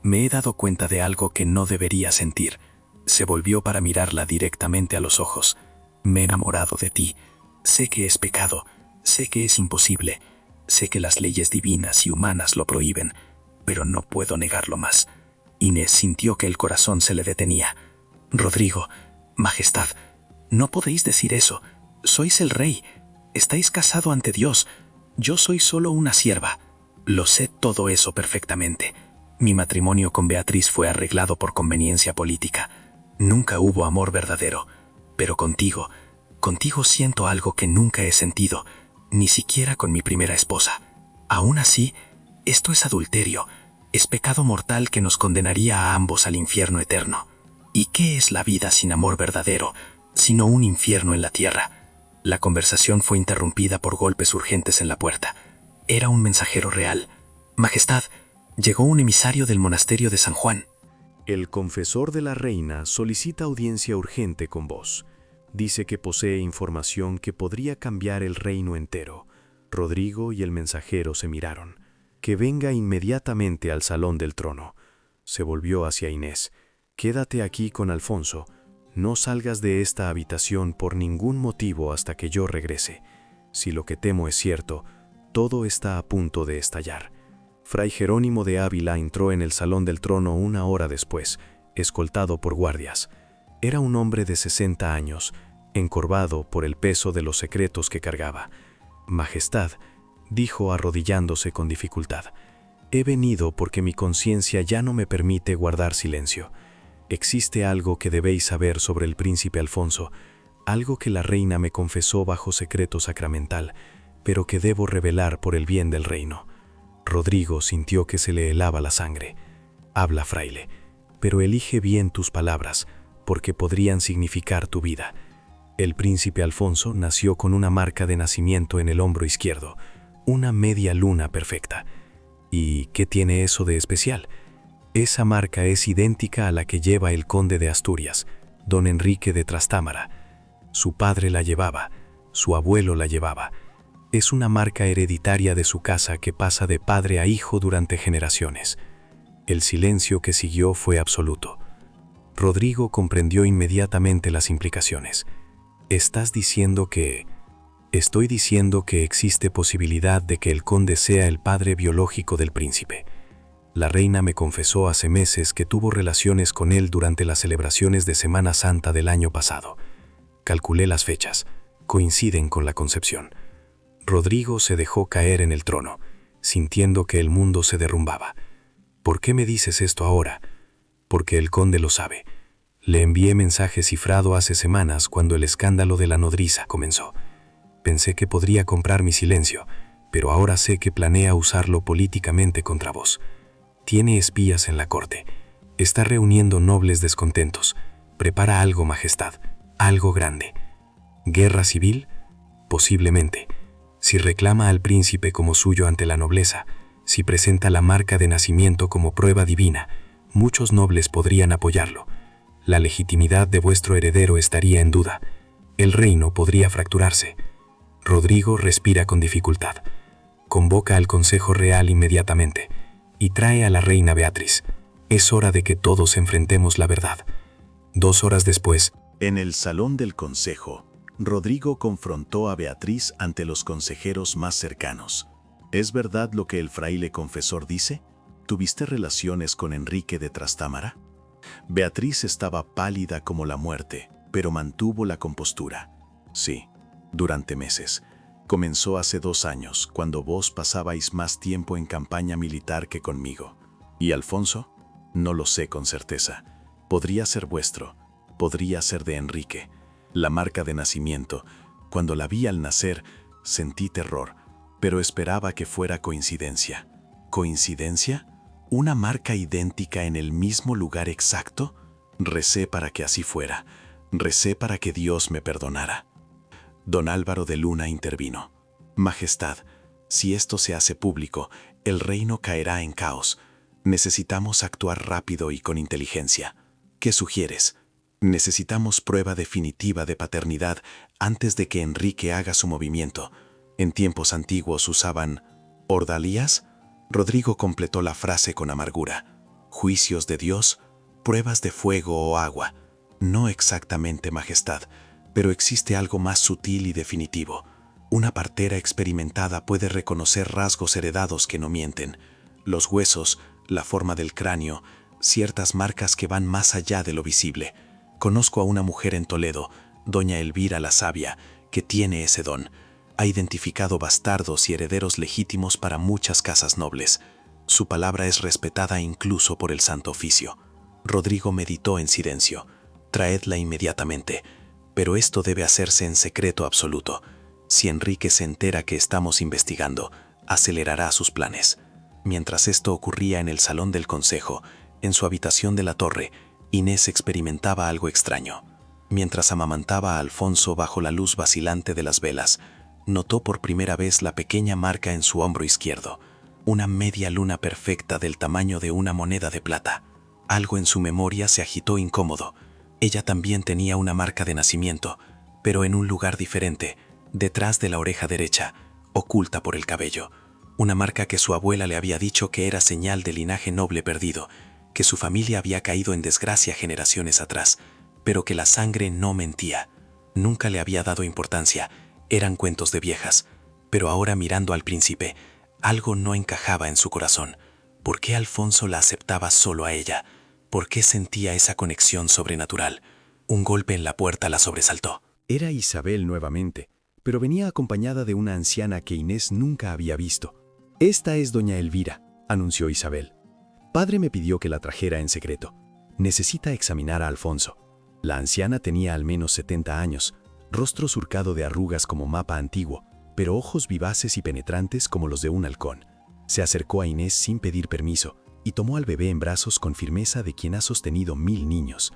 me he dado cuenta de algo que no debería sentir». Se volvió para mirarla directamente a los ojos. «Me he enamorado de ti. Sé que es pecado. Sé que es imposible. Sé que las leyes divinas y humanas lo prohíben, pero no puedo negarlo más». Inés sintió que el corazón se le detenía. «Rodrigo, Majestad, no podéis decir eso. Sois el rey. Estáis casado ante Dios. Yo soy solo una sierva. Lo sé todo eso perfectamente. Mi matrimonio con Beatriz fue arreglado por conveniencia política. Nunca hubo amor verdadero. Pero contigo siento algo que nunca he sentido, ni siquiera con mi primera esposa. Aún así, esto es adulterio, es pecado mortal que nos condenaría a ambos al infierno eterno. ¿Y qué es la vida sin amor verdadero, sino un infierno en la tierra? La conversación fue interrumpida por golpes urgentes en la puerta. Era un mensajero real. «Majestad, llegó un emisario del monasterio de San Juan». El confesor de la reina solicita audiencia urgente con vos. Dice que posee información que podría cambiar el reino entero. Rodrigo y el mensajero se miraron. «Que venga inmediatamente al salón del trono». Se volvió hacia Inés. «Quédate aquí con Alfonso. No salgas de esta habitación por ningún motivo hasta que yo regrese. Si lo que temo es cierto, todo está a punto de estallar». Fray Jerónimo de Ávila entró en el salón del trono 1 hora después, escoltado por guardias. Era un hombre de 60 años, encorvado por el peso de los secretos que cargaba. «Majestad», dijo arrodillándose con dificultad, «he venido porque mi conciencia ya no me permite guardar silencio. Existe algo que debéis saber sobre el príncipe Alfonso, algo que la reina me confesó bajo secreto sacramental, pero que debo revelar por el bien del reino». Rodrigo sintió que se le helaba la sangre. «Habla, fraile, pero elige bien tus palabras, porque podrían significar tu vida». El príncipe Alfonso nació con una marca de nacimiento en el hombro izquierdo, una media luna perfecta. ¿Y qué tiene eso de especial? Esa marca es idéntica a la que lleva el conde de Asturias, don Enrique de Trastámara. Su padre la llevaba, su abuelo la llevaba. Es una marca hereditaria de su casa que pasa de padre a hijo durante generaciones. El silencio que siguió fue absoluto. Rodrigo comprendió inmediatamente las implicaciones. «Estás diciendo que...» «Estoy diciendo que existe posibilidad de que el conde sea el padre biológico del príncipe. La reina me confesó hace meses que tuvo relaciones con él durante las celebraciones de Semana Santa del año pasado. Calculé las fechas. Coinciden con la concepción». Rodrigo se dejó caer en el trono, sintiendo que el mundo se derrumbaba. «¿Por qué me dices esto ahora?» «Porque el conde lo sabe. Le envié mensaje cifrado hace semanas cuando el escándalo de la nodriza comenzó. Pensé que podría comprar mi silencio, pero ahora sé que planea usarlo políticamente contra vos. Tiene espías en la corte. Está reuniendo nobles descontentos. Prepara algo, majestad, algo grande. ¿Guerra civil? Posiblemente. Si reclama al príncipe como suyo ante la nobleza, si presenta la marca de nacimiento como prueba divina, muchos nobles podrían apoyarlo. La legitimidad de vuestro heredero estaría en duda. El reino podría fracturarse». Rodrigo respira con dificultad. Convoca al Consejo Real inmediatamente y trae a la reina Beatriz. Es hora de que todos enfrentemos la verdad. 2 horas después, en el salón del consejo, Rodrigo confrontó a Beatriz ante los consejeros más cercanos. ¿Es verdad lo que el fraile confesor dice? ¿Tuviste relaciones con Enrique de Trastámara? Beatriz estaba pálida como la muerte, pero mantuvo la compostura. Sí, durante meses. Comenzó hace 2 años, cuando vos pasabais más tiempo en campaña militar que conmigo. ¿Y Alfonso? No lo sé con certeza. Podría ser vuestro, podría ser de Enrique. La marca de nacimiento. Cuando la vi al nacer, sentí terror, pero esperaba que fuera coincidencia. ¿Coincidencia? ¿Una marca idéntica en el mismo lugar exacto? Recé para que así fuera. Recé para que Dios me perdonara. Don Álvaro de Luna intervino. «Majestad, si esto se hace público, el reino caerá en caos. Necesitamos actuar rápido y con inteligencia. ¿Qué sugieres? Necesitamos prueba definitiva de paternidad antes de que Enrique haga su movimiento. En tiempos antiguos usaban ¿ordalías?». Rodrigo completó la frase con amargura. «Juicios de Dios, pruebas de fuego o agua. No exactamente, majestad, pero existe algo más sutil y definitivo. Una partera experimentada puede reconocer rasgos heredados que no mienten. Los huesos, la forma del cráneo, ciertas marcas que van más allá de lo visible. Conozco a una mujer en Toledo, doña Elvira la Sabia, que tiene ese don. Ha identificado bastardos y herederos legítimos para muchas casas nobles. Su palabra es respetada incluso por el Santo Oficio». Rodrigo meditó en silencio. «Traedla inmediatamente. Pero esto debe hacerse en secreto absoluto. Si Enrique se entera que estamos investigando, acelerará sus planes». Mientras esto ocurría en el salón del consejo, en su habitación de la torre, Inés experimentaba algo extraño. Mientras amamantaba a Alfonso bajo la luz vacilante de las velas, notó por primera vez la pequeña marca en su hombro izquierdo, una media luna perfecta del tamaño de una moneda de plata. Algo en su memoria se agitó incómodo. Ella también tenía una marca de nacimiento, pero en un lugar diferente, detrás de la oreja derecha, oculta por el cabello. Una marca que su abuela le había dicho que era señal de linaje noble perdido, que su familia había caído en desgracia generaciones atrás, pero que la sangre no mentía. Nunca le había dado importancia, eran cuentos de viejas, pero ahora mirando al príncipe, algo no encajaba en su corazón. ¿Por qué Alfonso la aceptaba solo a ella? ¿Por qué sentía esa conexión sobrenatural? Un golpe en la puerta la sobresaltó. Era Isabel nuevamente, pero venía acompañada de una anciana que Inés nunca había visto. «Esta es doña Elvira», anunció Isabel. «Padre me pidió que la trajera en secreto. Necesita examinar a Alfonso». La anciana tenía al menos 70 años, rostro surcado de arrugas como mapa antiguo, pero ojos vivaces y penetrantes como los de un halcón. Se acercó a Inés sin pedir permiso y tomó al bebé en brazos con firmeza de quien ha sostenido 1000 niños.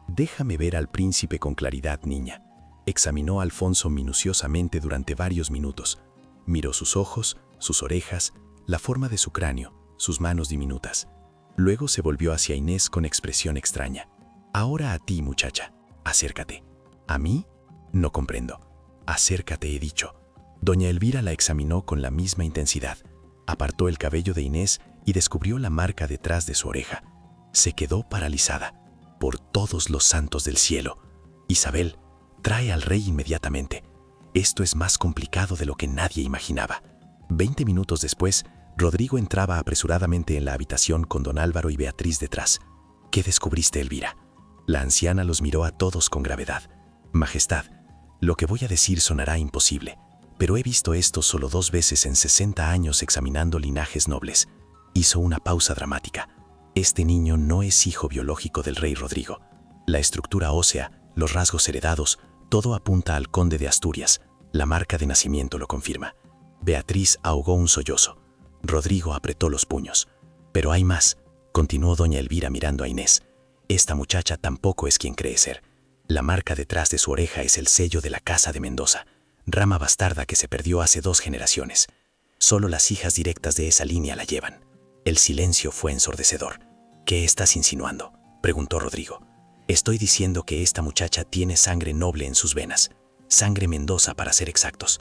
«Déjame ver al príncipe con claridad, niña». Examinó a Alfonso minuciosamente durante varios minutos. Miró sus ojos, sus orejas, la forma de su cráneo, sus manos diminutas. Luego se volvió hacia Inés con expresión extraña. Ahora a ti, muchacha. Acércate. ¿A mí? No comprendo. Acércate, he dicho. Doña Elvira la examinó con la misma intensidad. Apartó el cabello de Inés y descubrió la marca detrás de su oreja. Se quedó paralizada. Por todos los santos del cielo. Isabel, trae al rey inmediatamente. Esto es más complicado de lo que nadie imaginaba. 20 minutos después, Rodrigo entraba apresuradamente en la habitación con don Álvaro y Beatriz detrás. ¿Qué descubriste, Elvira? La anciana los miró a todos con gravedad. Majestad, lo que voy a decir sonará imposible, pero he visto esto solo 2 veces en 60 años examinando linajes nobles. Hizo una pausa dramática. Este niño no es hijo biológico del rey Rodrigo. La estructura ósea, los rasgos heredados, todo apunta al conde de Asturias. La marca de nacimiento lo confirma. Beatriz ahogó un sollozo. Rodrigo apretó los puños. Pero hay más, continuó doña Elvira mirando a Inés. Esta muchacha tampoco es quien cree ser. La marca detrás de su oreja es el sello de la casa de Mendoza, rama bastarda que se perdió hace 2 generaciones. Solo las hijas directas de esa línea la llevan. El silencio fue ensordecedor. ¿Qué estás insinuando?, preguntó Rodrigo. Estoy diciendo que esta muchacha tiene sangre noble en sus venas, sangre Mendoza para ser exactos.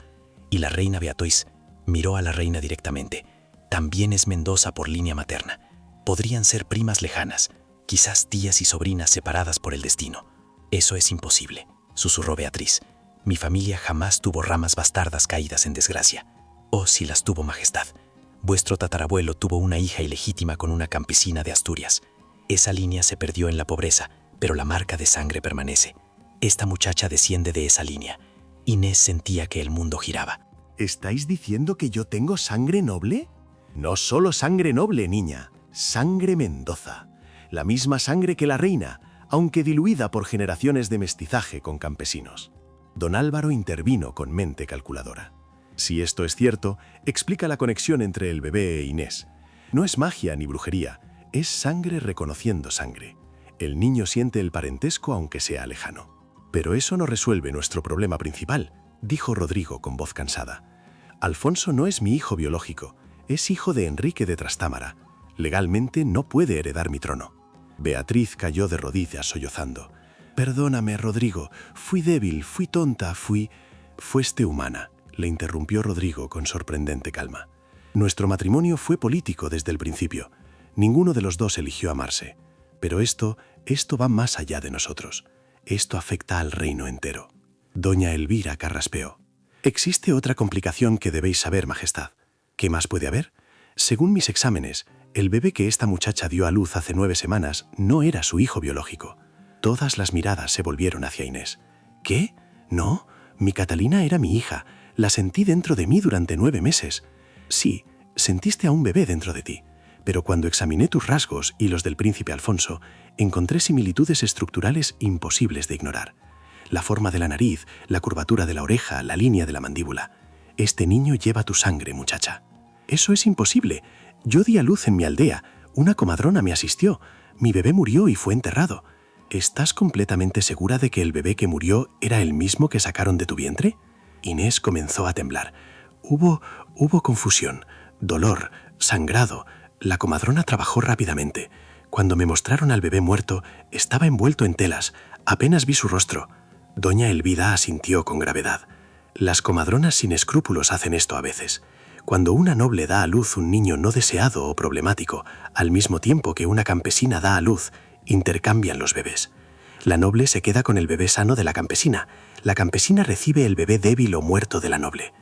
Y la reina Beatriz miró a la reina directamente. También es Mendoza por línea materna. Podrían ser primas lejanas, quizás tías y sobrinas separadas por el destino. Eso es imposible, susurró Beatriz. Mi familia jamás tuvo ramas bastardas caídas en desgracia. Oh, si las tuvo, majestad. Vuestro tatarabuelo tuvo una hija ilegítima con una campesina de Asturias. Esa línea se perdió en la pobreza, pero la marca de sangre permanece. Esta muchacha desciende de esa línea. Inés sentía que el mundo giraba. ¿Estáis diciendo que yo tengo sangre noble? No solo sangre noble, niña, sangre Mendoza. La misma sangre que la reina, aunque diluida por generaciones de mestizaje con campesinos. Don Álvaro intervino con mente calculadora. Si esto es cierto, explica la conexión entre el bebé e Inés. No es magia ni brujería, es sangre reconociendo sangre. El niño siente el parentesco aunque sea lejano. Pero eso no resuelve nuestro problema principal, dijo Rodrigo con voz cansada. Alfonso no es mi hijo biológico, es hijo de Enrique de Trastámara. Legalmente no puede heredar mi trono. Beatriz cayó de rodillas sollozando. Perdóname, Rodrigo, fui débil, fui tonta, Fuiste humana, le interrumpió Rodrigo con sorprendente calma. Nuestro matrimonio fue político desde el principio. Ninguno de los dos eligió amarse. Pero esto va más allá de nosotros. Esto afecta al reino entero. Doña Elvira carraspeó. Existe otra complicación que debéis saber, majestad. ¿Qué más puede haber? Según mis exámenes, el bebé que esta muchacha dio a luz hace 9 semanas no era su hijo biológico. Todas las miradas se volvieron hacia Inés. ¿Qué? No, mi Catalina era mi hija. La sentí dentro de mí durante 9 meses. Sí, sentiste a un bebé dentro de ti. Pero cuando examiné tus rasgos y los del príncipe Alfonso, encontré similitudes estructurales imposibles de ignorar. La forma de la nariz, la curvatura de la oreja, la línea de la mandíbula. Este niño lleva tu sangre, muchacha. Eso es imposible. Yo di a luz en mi aldea. Una comadrona me asistió. Mi bebé murió y fue enterrado. ¿Estás completamente segura de que el bebé que murió era el mismo que sacaron de tu vientre? Inés comenzó a temblar. Hubo confusión, dolor, sangrado. La comadrona trabajó rápidamente. Cuando me mostraron al bebé muerto, estaba envuelto en telas. Apenas vi su rostro. Doña Elvira asintió con gravedad. Las comadronas sin escrúpulos hacen esto a veces. Cuando una noble da a luz un niño no deseado o problemático, al mismo tiempo que una campesina da a luz, intercambian los bebés. La noble se queda con el bebé sano de la campesina. La campesina recibe el bebé débil o muerto de la noble.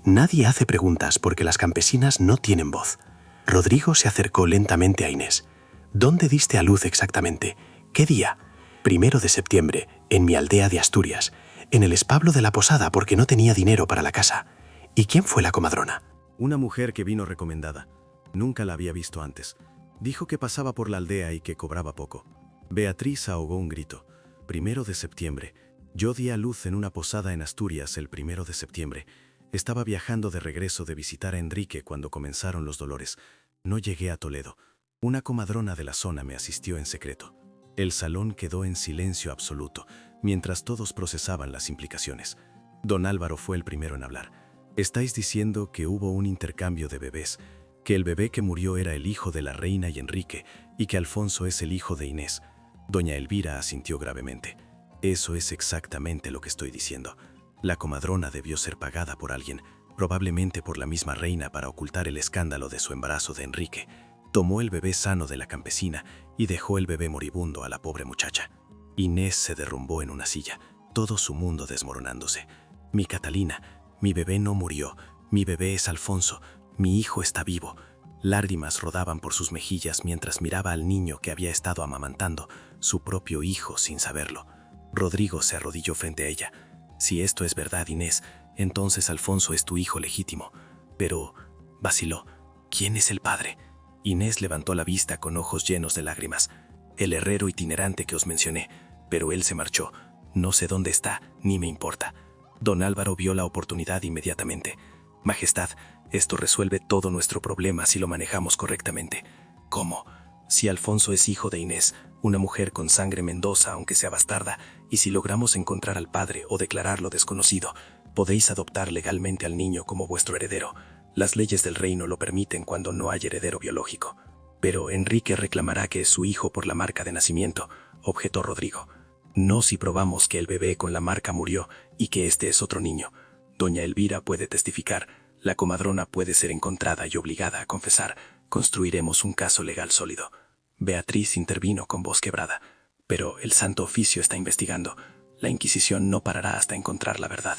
Nadie hace preguntas porque las campesinas no tienen voz. Rodrigo se acercó lentamente a Inés. ¿Dónde diste a luz exactamente? ¿Qué día? 1 de septiembre, en mi aldea de Asturias, en el establo de la posada porque no tenía dinero para la casa. ¿Y quién fue la comadrona? Una mujer que vino recomendada. Nunca la había visto antes. Dijo que pasaba por la aldea y que cobraba poco. Beatriz ahogó un grito. 1 de septiembre. Yo di a luz en una posada en Asturias el 1 de septiembre. Estaba viajando de regreso de visitar a Enrique cuando comenzaron los dolores. No llegué a Toledo. Una comadrona de la zona me asistió en secreto. El salón quedó en silencio absoluto, mientras todos procesaban las implicaciones. Don Álvaro fue el primero en hablar. Estáis diciendo que hubo un intercambio de bebés. que el bebé que murió era el hijo de la reina y Enrique, y que Alfonso es el hijo de Inés. Doña Elvira asintió gravemente. Eso es exactamente lo que estoy diciendo. La comadrona debió ser pagada por alguien, probablemente por la misma reina, para ocultar el escándalo de su embarazo de Enrique. Tomó el bebé sano de la campesina y dejó el bebé moribundo a la pobre muchacha. Inés se derrumbó en una silla, todo su mundo desmoronándose. Mi Catalina, mi bebé no murió, mi bebé es Alfonso, mi hijo está vivo. Lágrimas rodaban por sus mejillas mientras miraba al niño que había estado amamantando, su propio hijo sin saberlo. Rodrigo se arrodilló frente a ella. Si esto es verdad, Inés, entonces Alfonso es tu hijo legítimo. Pero, vaciló, ¿quién es el padre? Inés levantó la vista con ojos llenos de lágrimas. El herrero itinerante que os mencioné, pero él se marchó. No sé dónde está, ni me importa. Don Álvaro vio la oportunidad inmediatamente. Majestad, esto resuelve todo nuestro problema si lo manejamos correctamente. ¿Cómo? Si Alfonso es hijo de Inés, una mujer con sangre Mendoza, aunque sea bastarda, y si logramos encontrar al padre o declararlo desconocido, podéis adoptar legalmente al niño como vuestro heredero. Las leyes del reino lo permiten cuando no hay heredero biológico. Pero Enrique reclamará que es su hijo por la marca de nacimiento, objetó Rodrigo. No si probamos que el bebé con la marca murió y que este es otro niño. Doña Elvira puede testificar, la comadrona puede ser encontrada y obligada a confesar. Construiremos un caso legal sólido. Beatriz intervino con voz quebrada. Pero el Santo Oficio está investigando. La Inquisición no parará hasta encontrar la verdad.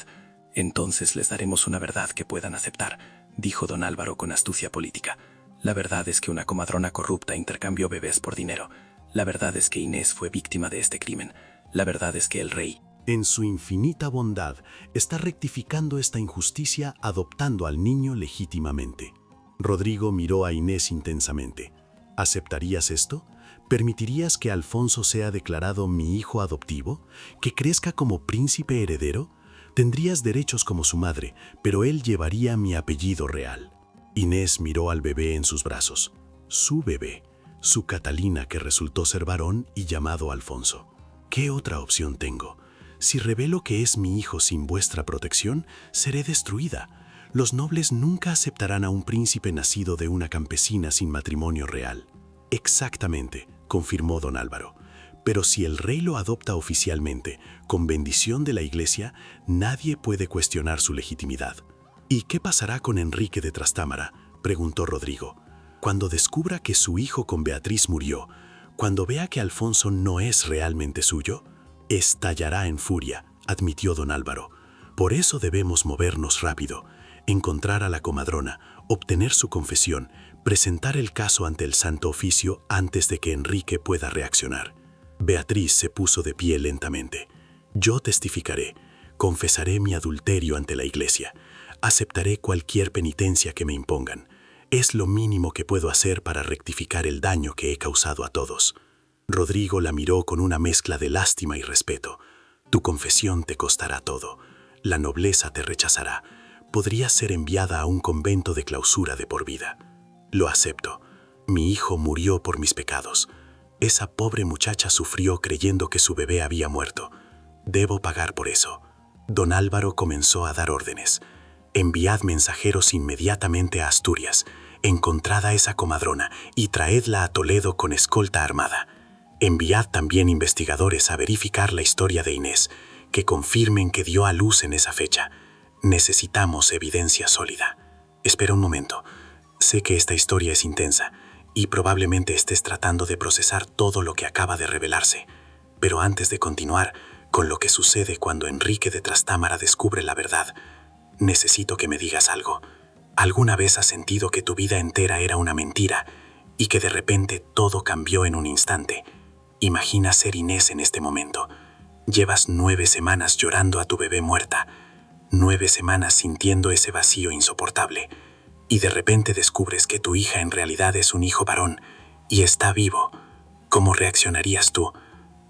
Entonces les daremos una verdad que puedan aceptar, dijo don Álvaro con astucia política. La verdad es que una comadrona corrupta intercambió bebés por dinero. La verdad es que Inés fue víctima de este crimen. La verdad es que el rey, en su infinita bondad, está rectificando esta injusticia adoptando al niño legítimamente. Rodrigo miró a Inés intensamente. ¿Aceptarías esto? ¿Permitirías que Alfonso sea declarado mi hijo adoptivo? ¿Que crezca como príncipe heredero? Tendrías derechos como su madre, pero él llevaría mi apellido real. Inés miró al bebé en sus brazos. Su bebé, su Catalina que resultó ser varón y llamado Alfonso. ¿Qué otra opción tengo? Si revelo que es mi hijo sin vuestra protección, seré destruida. Los nobles nunca aceptarán a un príncipe nacido de una campesina sin matrimonio real. Exactamente, confirmó don Álvaro. Pero si el rey lo adopta oficialmente, con bendición de la Iglesia, nadie puede cuestionar su legitimidad. ¿Y qué pasará con Enrique de Trastámara?, preguntó Rodrigo. Cuando descubra que su hijo con Beatriz murió, cuando vea que Alfonso no es realmente suyo, estallará en furia, admitió don Álvaro. Por eso debemos movernos rápido, encontrar a la comadrona, obtener su confesión, presentar el caso ante el Santo Oficio antes de que Enrique pueda reaccionar. Beatriz se puso de pie lentamente. Yo testificaré, confesaré mi adulterio ante la Iglesia, aceptaré cualquier penitencia que me impongan. Es lo mínimo que puedo hacer para rectificar el daño que he causado a todos. Rodrigo la miró con una mezcla de lástima y respeto. Tu confesión te costará todo. La nobleza te rechazará. Podrías ser enviada a un convento de clausura de por vida. Lo acepto. Mi hijo murió por mis pecados. Esa pobre muchacha sufrió creyendo que su bebé había muerto. Debo pagar por eso. Don Álvaro comenzó a dar órdenes. Enviad mensajeros inmediatamente a Asturias. Encontrad a esa comadrona y traedla a Toledo con escolta armada. Enviad también investigadores a verificar la historia de Inés, que confirmen que dio a luz en esa fecha. Necesitamos evidencia sólida. Espera un momento. Sé que esta historia es intensa y probablemente estés tratando de procesar todo lo que acaba de revelarse. Pero antes de continuar con lo que sucede cuando Enrique de Trastámara descubre la verdad, necesito que me digas algo. ¿Alguna vez has sentido que tu vida entera era una mentira y que de repente todo cambió en un instante? Imagina ser Inés en este momento. Llevas 9 semanas llorando a tu bebé muerta, 9 semanas sintiendo ese vacío insoportable, y de repente descubres que tu hija en realidad es un hijo varón y está vivo. ¿Cómo reaccionarías tú?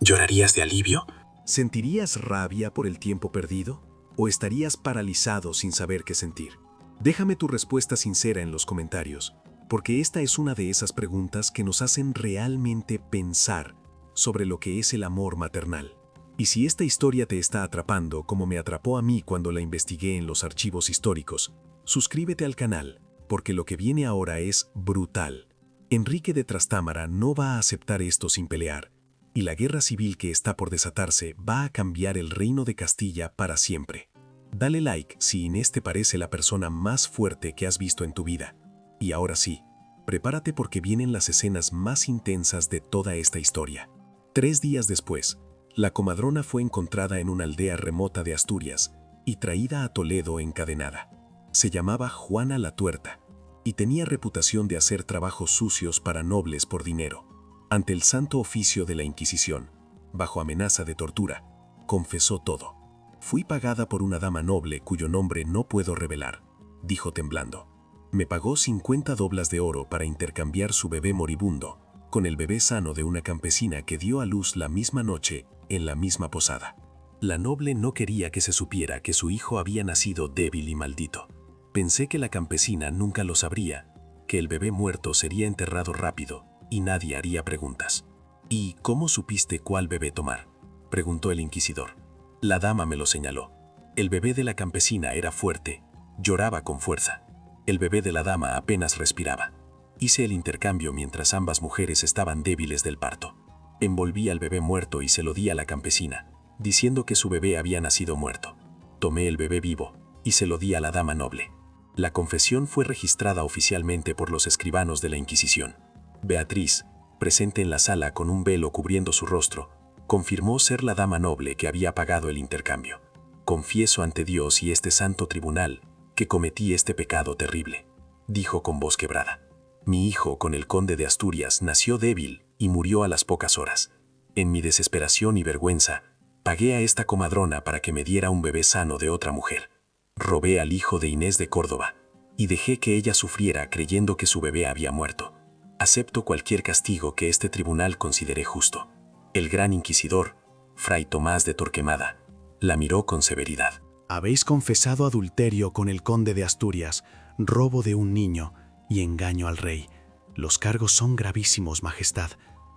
¿Llorarías de alivio? ¿Sentirías rabia por el tiempo perdido? ¿O estarías paralizado sin saber qué sentir? Déjame tu respuesta sincera en los comentarios, porque esta es una de esas preguntas que nos hacen realmente pensar sobre lo que es el amor maternal. Y si esta historia te está atrapando como me atrapó a mí cuando la investigué en los archivos históricos, suscríbete al canal, porque lo que viene ahora es brutal. Enrique de Trastámara no va a aceptar esto sin pelear, y la guerra civil que está por desatarse va a cambiar el reino de Castilla para siempre. Dale like si Inés te parece la persona más fuerte que has visto en tu vida. Y ahora sí, prepárate porque vienen las escenas más intensas de toda esta historia. 3 días después, la comadrona fue encontrada en una aldea remota de Asturias y traída a Toledo encadenada. Se llamaba Juana la Tuerta y tenía reputación de hacer trabajos sucios para nobles por dinero. Ante el santo oficio de la Inquisición, bajo amenaza de tortura, confesó todo. Fui pagada por una dama noble cuyo nombre no puedo revelar, dijo temblando. Me pagó 50 doblas de oro para intercambiar su bebé moribundo con el bebé sano de una campesina que dio a luz la misma noche en la misma posada. La noble no quería que se supiera que su hijo había nacido débil y maldito. Pensé que la campesina nunca lo sabría, que el bebé muerto sería enterrado rápido y nadie haría preguntas. ¿Y cómo supiste cuál bebé tomar?, preguntó el inquisidor. La dama me lo señaló. El bebé de la campesina era fuerte, lloraba con fuerza. El bebé de la dama apenas respiraba. Hice el intercambio mientras ambas mujeres estaban débiles del parto. Envolví al bebé muerto y se lo di a la campesina, diciendo que su bebé había nacido muerto. Tomé el bebé vivo y se lo di a la dama noble. La confesión fue registrada oficialmente por los escribanos de la Inquisición. Beatriz, presente en la sala con un velo cubriendo su rostro, confirmó ser la dama noble que había pagado el intercambio. Confieso ante Dios y este santo tribunal que cometí este pecado terrible, dijo con voz quebrada. Mi hijo con el conde de Asturias nació débil y murió a las pocas horas. En mi desesperación y vergüenza, pagué a esta comadrona para que me diera un bebé sano de otra mujer. Robé al hijo de Inés de Córdoba y dejé que ella sufriera creyendo que su bebé había muerto. Acepto cualquier castigo que este tribunal considere justo. El gran inquisidor, Fray Tomás de Torquemada, la miró con severidad. Habéis confesado adulterio con el conde de Asturias, robo de un niño y engaño al rey. Los cargos son gravísimos, majestad.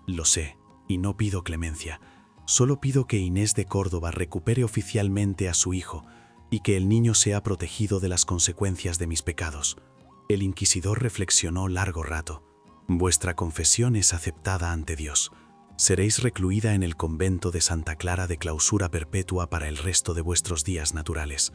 Lo sé, y no pido clemencia. Solo pido que Inés de Córdoba recupere oficialmente a su hijo y que el niño sea protegido de las consecuencias de mis pecados. El inquisidor reflexionó largo rato. Vuestra confesión es aceptada ante Dios. Seréis recluida en el convento de Santa Clara de clausura perpetua para el resto de vuestros días naturales.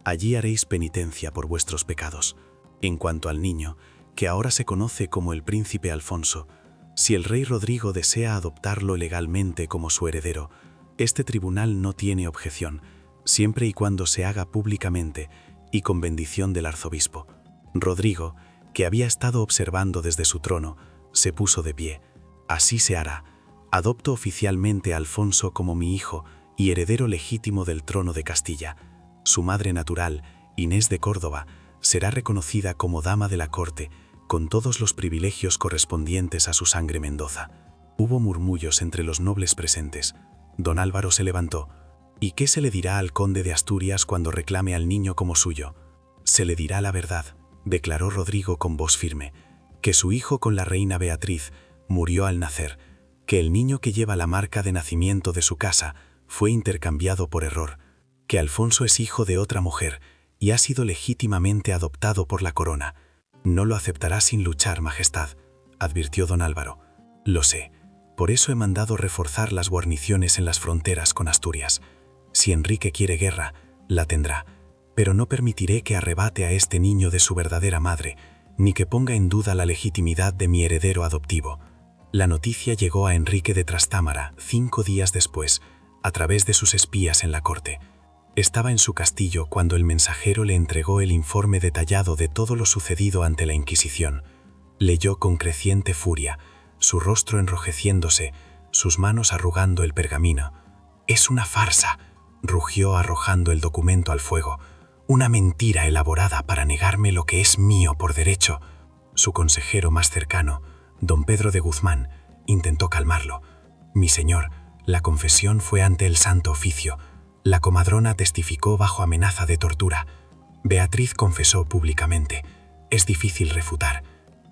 Allí haréis penitencia por vuestros pecados. En cuanto al niño, que ahora se conoce como el príncipe Alfonso, si el rey Rodrigo desea adoptarlo legalmente como su heredero, este tribunal no tiene objeción, siempre y cuando se haga públicamente y con bendición del arzobispo. Rodrigo, que había estado observando desde su trono, se puso de pie. Así se hará. Adopto oficialmente a Alfonso como mi hijo y heredero legítimo del trono de Castilla. Su madre natural, Inés de Córdoba, será reconocida como dama de la corte, con todos los privilegios correspondientes a su sangre Mendoza. Hubo murmullos entre los nobles presentes. Don Álvaro se levantó. ¿Y qué se le dirá al conde de Asturias cuando reclame al niño como suyo? Se le dirá la verdad, declaró Rodrigo con voz firme, que su hijo con la reina Beatriz murió al nacer, que el niño que lleva la marca de nacimiento de su casa fue intercambiado por error, que Alfonso es hijo de otra mujer y ha sido legítimamente adoptado por la corona. No lo aceptará sin luchar, majestad, advirtió don Álvaro. Lo sé, por eso he mandado reforzar las guarniciones en las fronteras con Asturias. Si Enrique quiere guerra, la tendrá, pero no permitiré que arrebate a este niño de su verdadera madre, ni que ponga en duda la legitimidad de mi heredero adoptivo. La noticia llegó a Enrique de Trastámara 5 días después, a través de sus espías en la corte. Estaba en su castillo cuando el mensajero le entregó el informe detallado de todo lo sucedido ante la Inquisición. Leyó con creciente furia, su rostro enrojeciéndose, sus manos arrugando el pergamino. «Es una farsa», rugió arrojando el documento al fuego. «Una mentira elaborada para negarme lo que es mío por derecho». Su consejero más cercano, don Pedro de Guzmán, intentó calmarlo. «Mi señor, la confesión fue ante el Santo Oficio. La comadrona testificó bajo amenaza de tortura. Beatriz confesó públicamente. Es difícil refutar.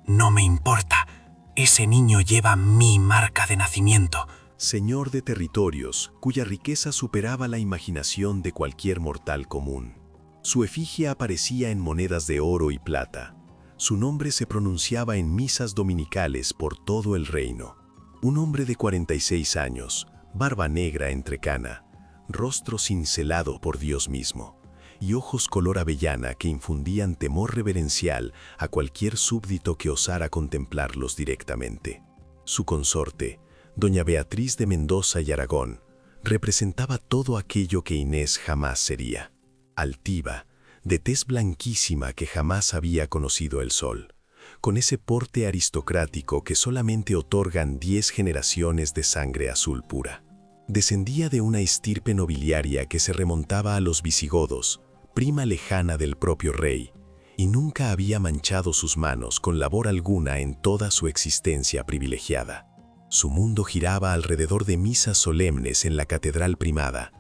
No me importa. Ese niño lleva mi marca de nacimiento». Señor de territorios, cuya riqueza superaba la imaginación de cualquier mortal común. Su efigie aparecía en monedas de oro y plata. Su nombre se pronunciaba en misas dominicales por todo el reino. Un hombre de 46 años, barba negra entrecana, rostro cincelado por Dios mismo, y ojos color avellana que infundían temor reverencial a cualquier súbdito que osara contemplarlos directamente. Su consorte, doña Beatriz de Mendoza y Aragón, representaba todo aquello que Inés jamás sería. Altiva, de tez blanquísima que jamás había conocido el sol, con ese porte aristocrático que solamente otorgan 10 generaciones de sangre azul pura. Descendía de una estirpe nobiliaria que se remontaba a los visigodos, prima lejana del propio rey, y nunca había manchado sus manos con labor alguna en toda su existencia privilegiada. Su mundo giraba alrededor de misas solemnes en la catedral primada,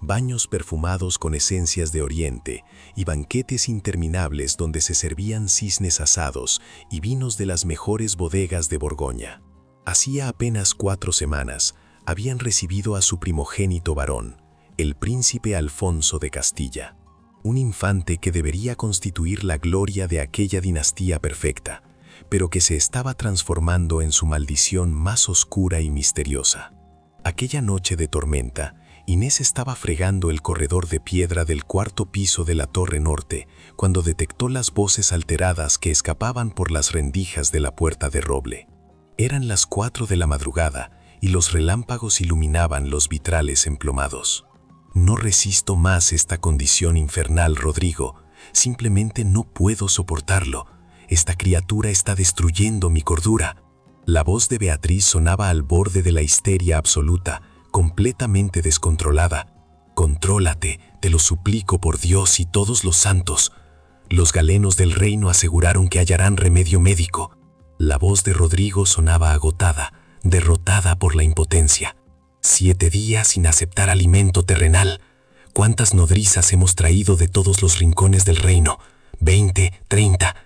baños perfumados con esencias de Oriente y banquetes interminables donde se servían cisnes asados y vinos de las mejores bodegas de Borgoña. Hacía apenas 4 semanas habían recibido a su primogénito varón, el príncipe Alfonso de Castilla, un infante que debería constituir la gloria de aquella dinastía perfecta, pero que se estaba transformando en su maldición más oscura y misteriosa. Aquella noche de tormenta, Inés estaba fregando el corredor de piedra del 4º piso de la torre norte cuando detectó las voces alteradas que escapaban por las rendijas de la puerta de roble. Eran las 4 de la madrugada y los relámpagos iluminaban los vitrales emplomados. No resisto más esta condición infernal, Rodrigo. Simplemente no puedo soportarlo. Esta criatura está destruyendo mi cordura. La voz de Beatriz sonaba al borde de la histeria absoluta, completamente descontrolada. Contrólate, te lo suplico por Dios y todos los santos. Los galenos del reino aseguraron que hallarán remedio médico. La voz de Rodrigo sonaba agotada, derrotada por la impotencia. 7 días sin aceptar alimento terrenal. ¿Cuántas nodrizas hemos traído de todos los rincones del reino? 20, 30.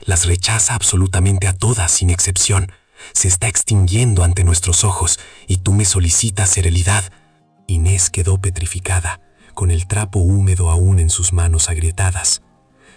Las rechaza absolutamente a todas, sin excepción. Se está extinguiendo ante nuestros ojos y tú me solicitas serenidad. Inés quedó petrificada, con el trapo húmedo aún en sus manos agrietadas.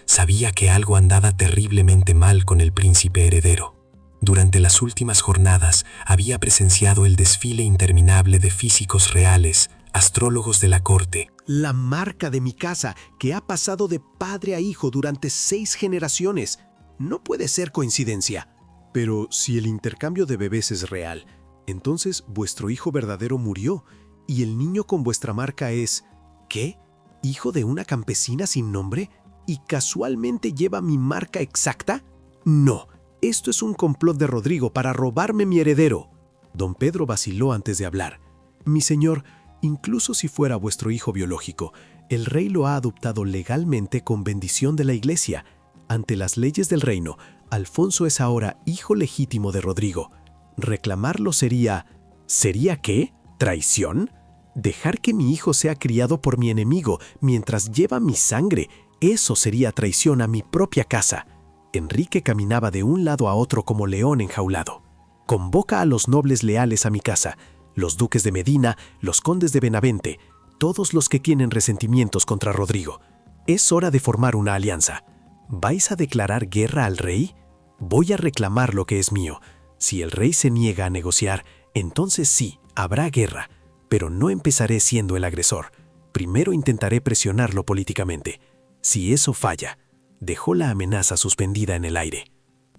Sabía que algo andaba terriblemente mal con el príncipe heredero. Durante las últimas jornadas había presenciado el desfile interminable de físicos reales, astrólogos de la corte. La marca de mi casa, que ha pasado de padre a hijo durante 6 generaciones. No puede ser coincidencia. Pero si el intercambio de bebés es real, entonces vuestro hijo verdadero murió y el niño con vuestra marca es... ¿Qué? ¿Hijo de una campesina sin nombre? ¿Y casualmente lleva mi marca exacta? No, esto es un complot de Rodrigo para robarme mi heredero. Don Pedro vaciló antes de hablar. Mi señor, incluso si fuera vuestro hijo biológico, el rey lo ha adoptado legalmente con bendición de la iglesia. Ante las leyes del reino, Alfonso es ahora hijo legítimo de Rodrigo. Reclamarlo sería... ¿Sería qué? ¿Traición? Dejar que mi hijo sea criado por mi enemigo mientras lleva mi sangre, eso sería traición a mi propia casa. Enrique caminaba de un lado a otro como león enjaulado. Convoca a los nobles leales a mi casa, los duques de Medina, los condes de Benavente, todos los que tienen resentimientos contra Rodrigo. Es hora de formar una alianza. ¿Vais a declarar guerra al rey? Voy a reclamar lo que es mío. Si el rey se niega a negociar, entonces sí, habrá guerra. Pero no empezaré siendo el agresor. Primero intentaré presionarlo políticamente. Si eso falla, dejó la amenaza suspendida en el aire.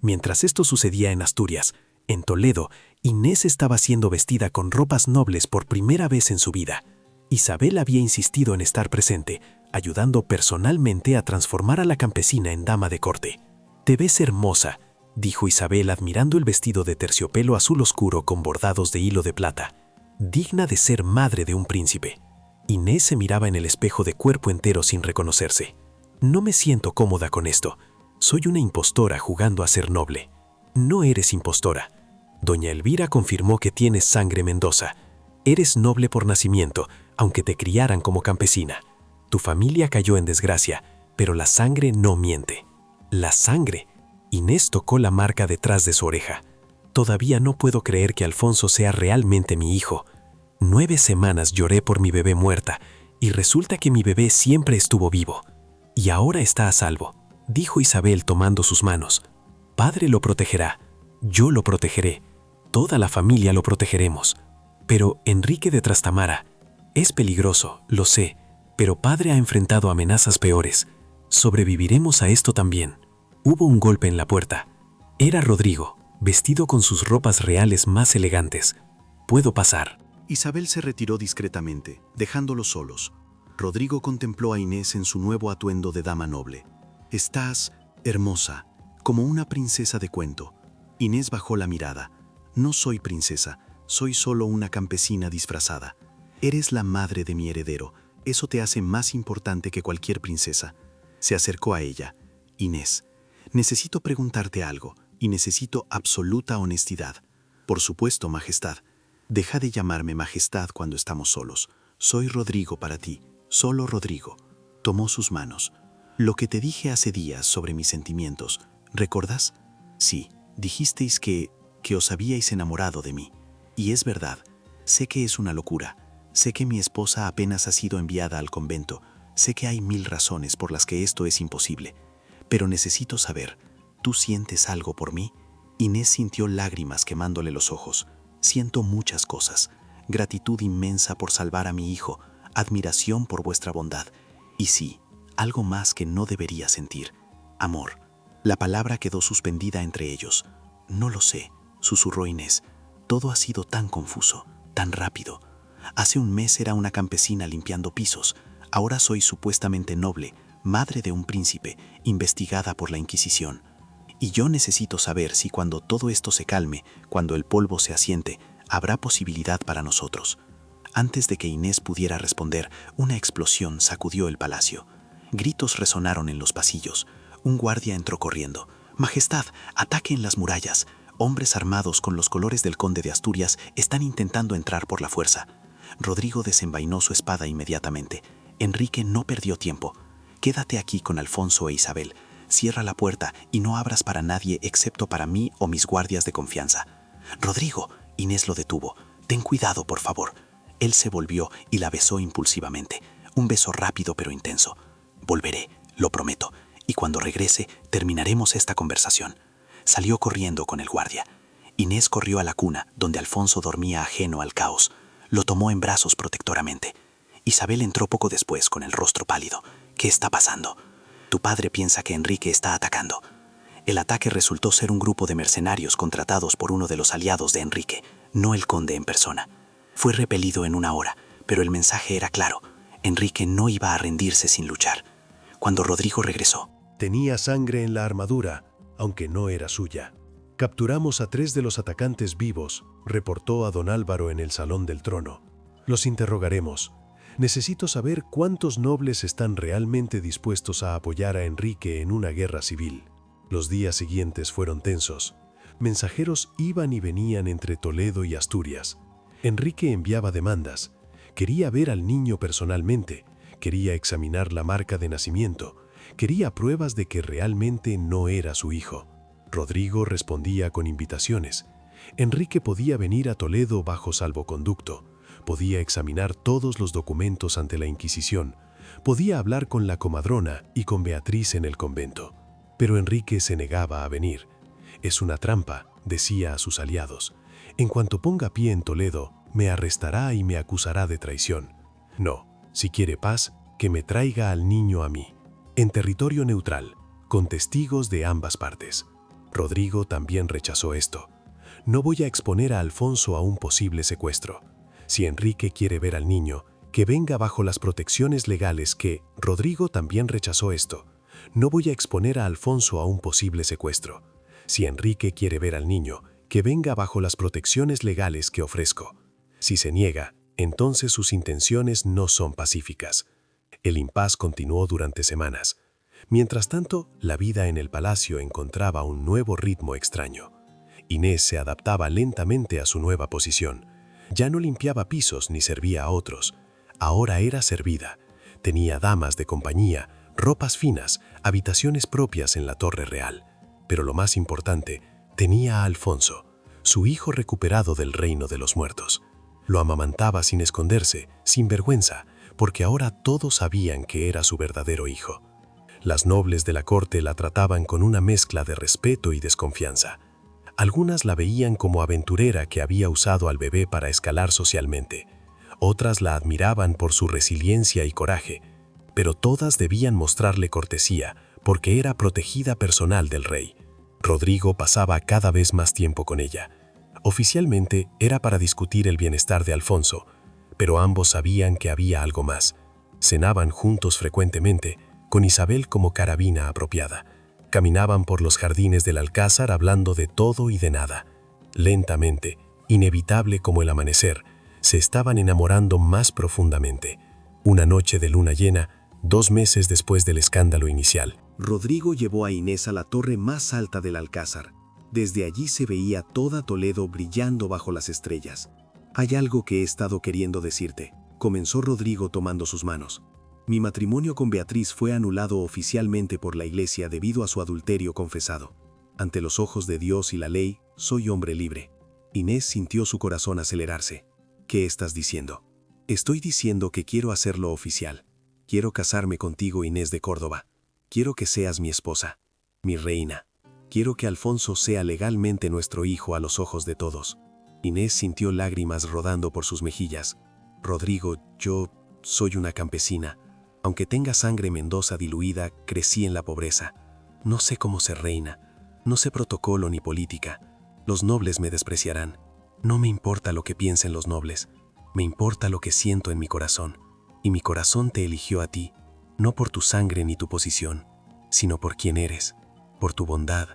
Mientras esto sucedía en Asturias, en Toledo, Inés estaba siendo vestida con ropas nobles por primera vez en su vida. Isabel había insistido en estar presente, ayudando personalmente a transformar a la campesina en dama de corte. «Te ves hermosa», dijo Isabel admirando el vestido de terciopelo azul oscuro con bordados de hilo de plata. «Digna de ser madre de un príncipe». Inés se miraba en el espejo de cuerpo entero sin reconocerse. «No me siento cómoda con esto. Soy una impostora jugando a ser noble». «No eres impostora. Doña Elvira confirmó que tienes sangre Mendoza. Eres noble por nacimiento, aunque te criaran como campesina. Tu familia cayó en desgracia, pero la sangre no miente». «¿La sangre?» Inés tocó la marca detrás de su oreja. «Todavía no puedo creer que Alfonso sea realmente mi hijo. 9 semanas lloré por mi bebé muerta, y resulta que mi bebé siempre estuvo vivo. Y ahora está a salvo», dijo Isabel tomando sus manos. padre lo protegerá, yo lo protegeré, toda la familia lo protegeremos. Pero Enrique de Trastamara, es peligroso, lo sé, pero padre ha enfrentado amenazas peores. Sobreviviremos a esto también. Hubo un golpe en la puerta. Era Rodrigo, vestido con sus ropas reales más elegantes. ¿Puedo pasar? Isabel se retiró discretamente, dejándolos solos. Rodrigo contempló a Inés en su nuevo atuendo de dama noble. «Estás hermosa, como una princesa de cuento». Inés bajó la mirada. «No soy princesa, soy solo una campesina disfrazada. Eres la madre de mi heredero, eso te hace más importante que cualquier princesa». Se acercó a ella. «Inés, necesito preguntarte algo, y necesito absoluta honestidad». «Por supuesto, Majestad. Deja de llamarme Majestad cuando estamos solos. Soy Rodrigo para ti, solo Rodrigo». Tomó sus manos. «Lo que te dije hace días sobre mis sentimientos, ¿recuerdas? Sí, dijisteis que os habíais enamorado de mí. Y es verdad, sé que es una locura. Sé que mi esposa apenas ha sido enviada al convento. Sé que hay 1000 razones por las que esto es imposible. Pero necesito saber, ¿tú sientes algo por mí?». Inés sintió lágrimas quemándole los ojos. «Siento muchas cosas. Gratitud inmensa por salvar a mi hijo, admiración por vuestra bondad. Y sí, algo más que no debería sentir. Amor». La palabra quedó suspendida entre ellos. «No lo sé», susurró Inés. «Todo ha sido tan confuso, tan rápido. Hace un mes era una campesina limpiando pisos. Ahora soy supuestamente noble, madre de un príncipe, investigada por la Inquisición. Y yo necesito saber si cuando todo esto se calme, cuando el polvo se asiente, habrá posibilidad para nosotros». Antes de que Inés pudiera responder, una explosión sacudió el palacio. Gritos resonaron en los pasillos. Un guardia entró corriendo. «Majestad, ataque en las murallas. Hombres armados con los colores del conde de Asturias están intentando entrar por la fuerza». Rodrigo desenvainó su espada inmediatamente. Enrique no perdió tiempo. «Quédate aquí con Alfonso e Isabel. Cierra la puerta y no abras para nadie excepto para mí o mis guardias de confianza». «Rodrigo», Inés lo detuvo. «Ten cuidado, por favor». Él se volvió y la besó impulsivamente. Un beso rápido pero intenso. «Volveré, lo prometo, y cuando regrese terminaremos esta conversación». Salió corriendo con el guardia. Inés corrió a la cuna, donde Alfonso dormía ajeno al caos. Lo tomó en brazos protectoramente. Isabel entró poco después con el rostro pálido. «¿Qué está pasando?». «Tu padre piensa que Enrique está atacando». El ataque resultó ser un grupo de mercenarios contratados por uno de los aliados de Enrique, no el conde en persona. Fue repelido en 1 hora, pero el mensaje era claro. Enrique no iba a rendirse sin luchar. Cuando Rodrigo regresó, Tenía sangre en la armadura, aunque no era suya. Capturamos a 3 de los atacantes vivos, reportó a don Álvaro en el Salón del Trono. Los interrogaremos. Necesito saber cuántos nobles están realmente dispuestos a apoyar a Enrique en una guerra civil. Los días siguientes fueron tensos. Mensajeros iban y venían entre Toledo y Asturias. Enrique enviaba demandas. Quería ver al niño personalmente. Quería examinar la marca de nacimiento. Quería pruebas de que realmente no era su hijo. Rodrigo respondía con invitaciones. Enrique podía venir a Toledo bajo salvoconducto. Podía examinar todos los documentos ante la Inquisición. Podía hablar con la comadrona y con Beatriz en el convento. Pero Enrique se negaba a venir. «Es una trampa», decía a sus aliados. «En cuanto ponga pie en Toledo, me arrestará y me acusará de traición. No, si quiere paz, que me traiga al niño a mí, en territorio neutral, con testigos de ambas partes». Rodrigo también rechazó esto. «No voy a exponer a Alfonso a un posible secuestro. Si Enrique quiere ver al niño, que venga bajo las protecciones legales que...». Rodrigo también rechazó esto. «No voy a exponer a Alfonso a un posible secuestro. Si Enrique quiere ver al niño, que venga bajo las protecciones legales que ofrezco. Si se niega, entonces sus intenciones no son pacíficas». El impas continuó durante semanas. Mientras tanto, la vida en el palacio encontraba un nuevo ritmo extraño. Inés se adaptaba lentamente a su nueva posición. Ya no limpiaba pisos ni servía a otros. Ahora era servida. Tenía damas de compañía, ropas finas, habitaciones propias en la Torre Real. Pero lo más importante, tenía a Alfonso, su hijo recuperado del reino de los muertos. Lo amamantaba sin esconderse, sin vergüenza, porque ahora todos sabían que era su verdadero hijo. Las nobles de la corte la trataban con una mezcla de respeto y desconfianza. Algunas la veían como aventurera que había usado al bebé para escalar socialmente. Otras la admiraban por su resiliencia y coraje, pero todas debían mostrarle cortesía porque era protegida personal del rey. Rodrigo pasaba cada vez más tiempo con ella. Oficialmente era para discutir el bienestar de Alfonso, pero ambos sabían que había algo más. Cenaban juntos frecuentemente, con Isabel como carabina apropiada. Caminaban por los jardines del Alcázar hablando de todo y de nada. Lentamente, inevitable como el amanecer, se estaban enamorando más profundamente. Una noche de luna llena, 2 meses después del escándalo inicial. Rodrigo llevó a Inés a la torre más alta del Alcázar. Desde allí se veía toda Toledo brillando bajo las estrellas. «Hay algo que he estado queriendo decirte», comenzó Rodrigo tomando sus manos. «Mi matrimonio con Beatriz fue anulado oficialmente por la Iglesia debido a su adulterio confesado. Ante los ojos de Dios y la ley, soy hombre libre». Inés sintió su corazón acelerarse. «¿Qué estás diciendo?» «Estoy diciendo que quiero hacerlo oficial. Quiero casarme contigo, Inés de Córdoba. Quiero que seas mi esposa, mi reina. Quiero que Alfonso sea legalmente nuestro hijo a los ojos de todos». Inés sintió lágrimas rodando por sus mejillas. «Rodrigo, yo soy una campesina. Aunque tenga sangre Mendoza diluida, crecí en la pobreza. No sé cómo ser reina. No sé protocolo ni política. Los nobles me despreciarán. No me importa lo que piensen los nobles. Me importa lo que siento en mi corazón. Y mi corazón te eligió a ti, no por tu sangre ni tu posición, sino por quien eres, por tu bondad,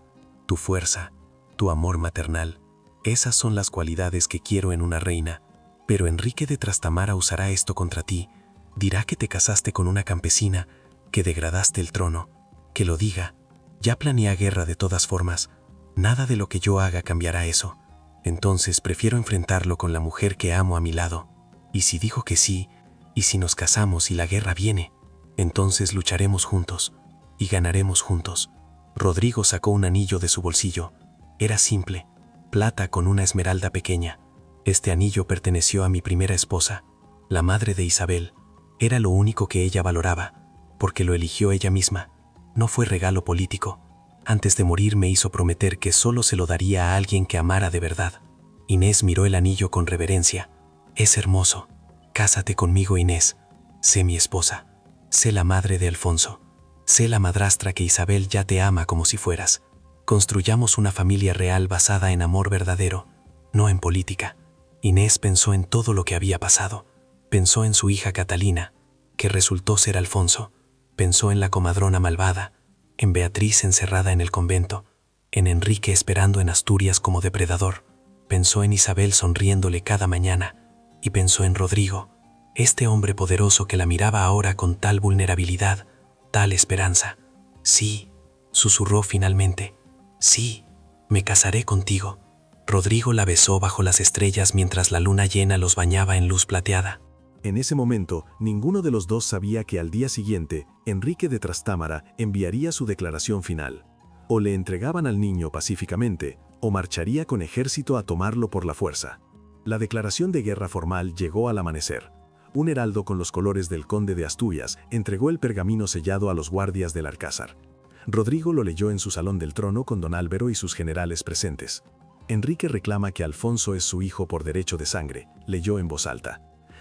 tu fuerza, tu amor maternal. Esas son las cualidades que quiero en una reina. Pero Enrique de Trastamara usará esto contra ti. Dirá que te casaste con una campesina, que degradaste el trono. Que lo diga. Ya planea guerra de todas formas. Nada de lo que yo haga cambiará eso. Entonces prefiero enfrentarlo con la mujer que amo a mi lado. Y si dijo que sí, y si nos casamos y la guerra viene, entonces lucharemos juntos y ganaremos juntos». Rodrigo sacó un anillo de su bolsillo. Era simple, plata con una esmeralda pequeña. Este anillo perteneció a mi primera esposa, la madre de Isabel. Era lo único que ella valoraba, porque lo eligió ella misma. No fue regalo político. Antes de morir me hizo prometer que solo se lo daría a alguien que amara de verdad. Inés miró el anillo con reverencia. «Es hermoso. Cásate conmigo, Inés. Sé mi esposa. Sé la madre de Alfonso. Sé la madrastra que Isabel ya te ama como si fueras. Construyamos una familia real basada en amor verdadero, no en política». Inés pensó en todo lo que había pasado. Pensó en su hija Catalina, que resultó ser Alfonso. Pensó en la comadrona malvada, en Beatriz encerrada en el convento, en Enrique esperando en Asturias como depredador. Pensó en Isabel sonriéndole cada mañana. Y pensó en Rodrigo, este hombre poderoso que la miraba ahora con tal vulnerabilidad, tal esperanza. «Sí», susurró finalmente. «Sí, me casaré contigo». Rodrigo la besó bajo las estrellas mientras la luna llena los bañaba en luz plateada. En ese momento, ninguno de los dos sabía que al día siguiente, Enrique de Trastámara enviaría su declaración final. O le entregaban al niño pacíficamente, o marcharía con ejército a tomarlo por la fuerza. La declaración de guerra formal llegó al amanecer. Un heraldo con los colores del conde de Asturias entregó el pergamino sellado a los guardias del Alcázar. Rodrigo lo leyó en su salón del trono con don Álvaro y sus generales presentes. «Enrique reclama que Alfonso es su hijo por derecho de sangre», leyó en voz alta.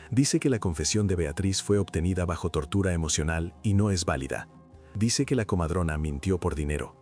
«Dice que la confesión de Beatriz fue obtenida bajo tortura emocional y no es válida. Dice que la comadrona mintió por dinero.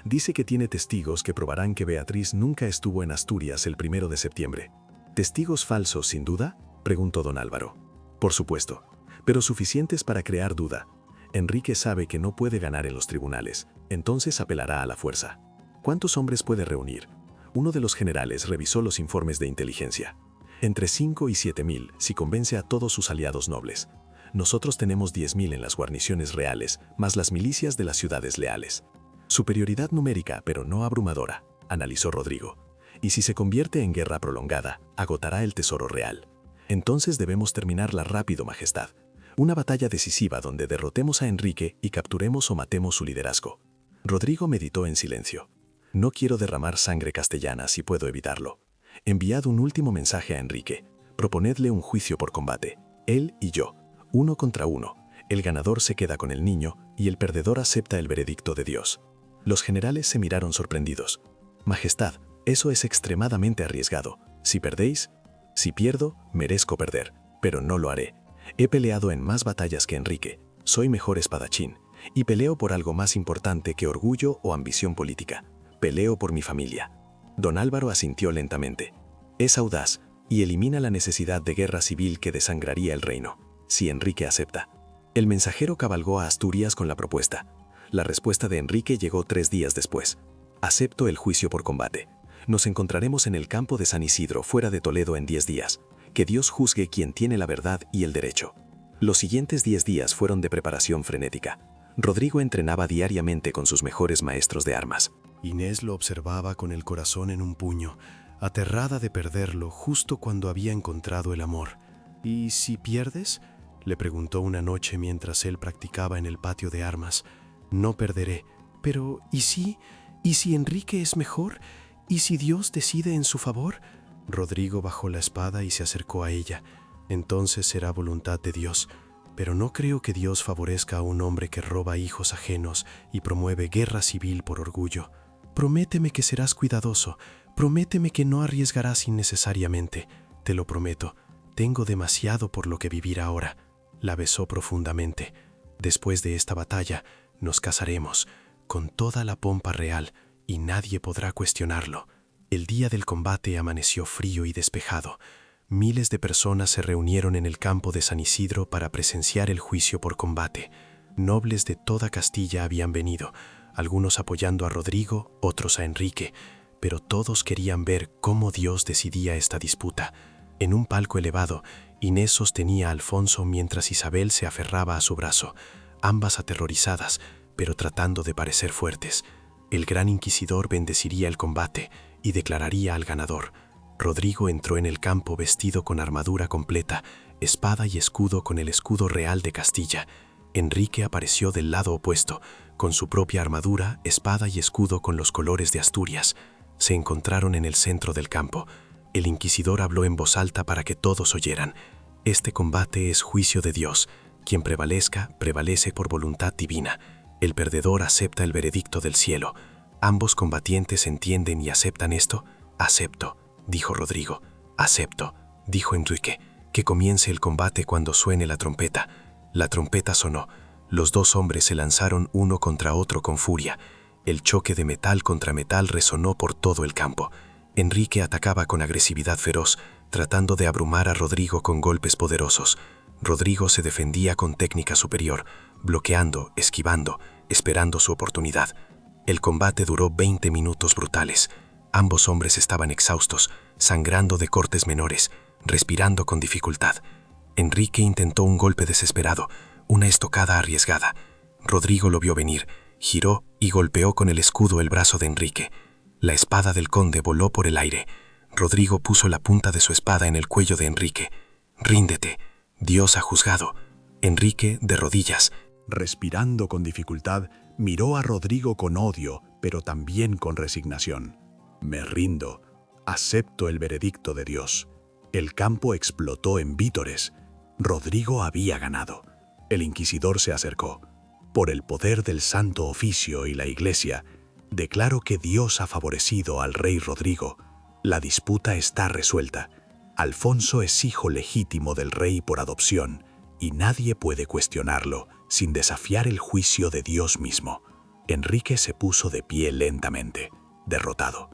Dice que tiene testigos que probarán que Beatriz nunca estuvo en Asturias el 1 de septiembre. ¿Testigos falsos, sin duda?», preguntó don Álvaro. «Por supuesto, pero suficientes para crear duda. Enrique sabe que no puede ganar en los tribunales, entonces apelará a la fuerza. ¿Cuántos hombres puede reunir?». Uno de los generales revisó los informes de inteligencia. «Entre 5 y 7.000 si convence a todos sus aliados nobles. Nosotros tenemos 10.000 en las guarniciones reales, más las milicias de las ciudades leales. Superioridad numérica, pero no abrumadora», analizó Rodrigo. «Y si se convierte en guerra prolongada, agotará el tesoro real. Entonces debemos terminarla rápido, Majestad. Una batalla decisiva donde derrotemos a Enrique y capturemos o matemos su liderazgo». Rodrigo meditó en silencio. «No quiero derramar sangre castellana si puedo evitarlo. Enviad un último mensaje a Enrique. Proponedle un juicio por combate. Él y yo, 1 contra 1. El ganador se queda con el niño y el perdedor acepta el veredicto de Dios. Los generales se miraron sorprendidos. Majestad, eso es extremadamente arriesgado. Si perdéis, si pierdo, merezco perder, pero no lo haré. He peleado en más batallas que Enrique, soy mejor espadachín, y peleo por algo más importante que orgullo o ambición política. Peleo por mi familia. Don Álvaro asintió lentamente. Es audaz y elimina la necesidad de guerra civil que desangraría el reino, si Enrique acepta. El mensajero cabalgó a Asturias con la propuesta. La respuesta de Enrique llegó 3 días después. Acepto el juicio por combate. Nos encontraremos en el campo de San Isidro, fuera de Toledo, en 10 días. Que Dios juzgue quien tiene la verdad y el derecho. Los siguientes 10 días fueron de preparación frenética. Rodrigo entrenaba diariamente con sus mejores maestros de armas. Inés lo observaba con el corazón en un puño, aterrada de perderlo justo cuando había encontrado el amor. ¿Y si pierdes?, le preguntó una noche mientras él practicaba en el patio de armas. No perderé, pero ¿y si? ¿Y si Enrique es mejor? ¿Y si Dios decide en su favor? Rodrigo bajó la espada y se acercó a ella. Entonces será voluntad de Dios. Pero no creo que Dios favorezca a un hombre que roba hijos ajenos y promueve guerra civil por orgullo. Prométeme que serás cuidadoso. Prométeme que no arriesgarás innecesariamente. Te lo prometo. Tengo demasiado por lo que vivir ahora. La besó profundamente. Después de esta batalla, nos casaremos, con toda la pompa real, y nadie podrá cuestionarlo. El día del combate amaneció frío y despejado. Miles de personas se reunieron en el campo de San Isidro para presenciar el juicio por combate. Nobles de toda Castilla habían venido, algunos apoyando a Rodrigo, otros a Enrique, pero todos querían ver cómo Dios decidía esta disputa. En un palco elevado, Inés sostenía a Alfonso mientras Isabel se aferraba a su brazo, ambas aterrorizadas, pero tratando de parecer fuertes. El gran inquisidor bendeciría el combate y declararía al ganador. Rodrigo entró en el campo vestido con armadura completa, espada y escudo con el escudo real de Castilla. Enrique apareció del lado opuesto, con su propia armadura, espada y escudo con los colores de Asturias. Se encontraron en el centro del campo. El inquisidor habló en voz alta para que todos oyeran. Este combate es juicio de Dios. Quien prevalezca, prevalece por voluntad divina. El perdedor acepta el veredicto del cielo. ¿Ambos combatientes entienden y aceptan esto? Acepto, dijo Rodrigo. Acepto, dijo Enrique. Que comience el combate cuando suene la trompeta. La trompeta sonó. Los dos hombres se lanzaron uno contra otro con furia. El choque de metal contra metal resonó por todo el campo. Enrique atacaba con agresividad feroz, tratando de abrumar a Rodrigo con golpes poderosos. Rodrigo se defendía con técnica superior, bloqueando, esquivando, esperando su oportunidad. El combate duró 20 minutos brutales. Ambos hombres estaban exhaustos, sangrando de cortes menores, respirando con dificultad. Enrique intentó un golpe desesperado, una estocada arriesgada. Rodrigo lo vio venir, giró y golpeó con el escudo el brazo de Enrique. La espada del conde voló por el aire. Rodrigo puso la punta de su espada en el cuello de Enrique. «Ríndete, Dios ha juzgado». Enrique, de rodillas, respirando con dificultad, miró a Rodrigo con odio, pero también con resignación. Me rindo, acepto el veredicto de Dios. El campo explotó en vítores. Rodrigo había ganado. El inquisidor se acercó. Por el poder del Santo Oficio y la Iglesia, declaro que Dios ha favorecido al rey Rodrigo. La disputa está resuelta. Alfonso es hijo legítimo del rey por adopción, y nadie puede cuestionarlo sin desafiar el juicio de Dios mismo. Enrique se puso de pie lentamente, derrotado.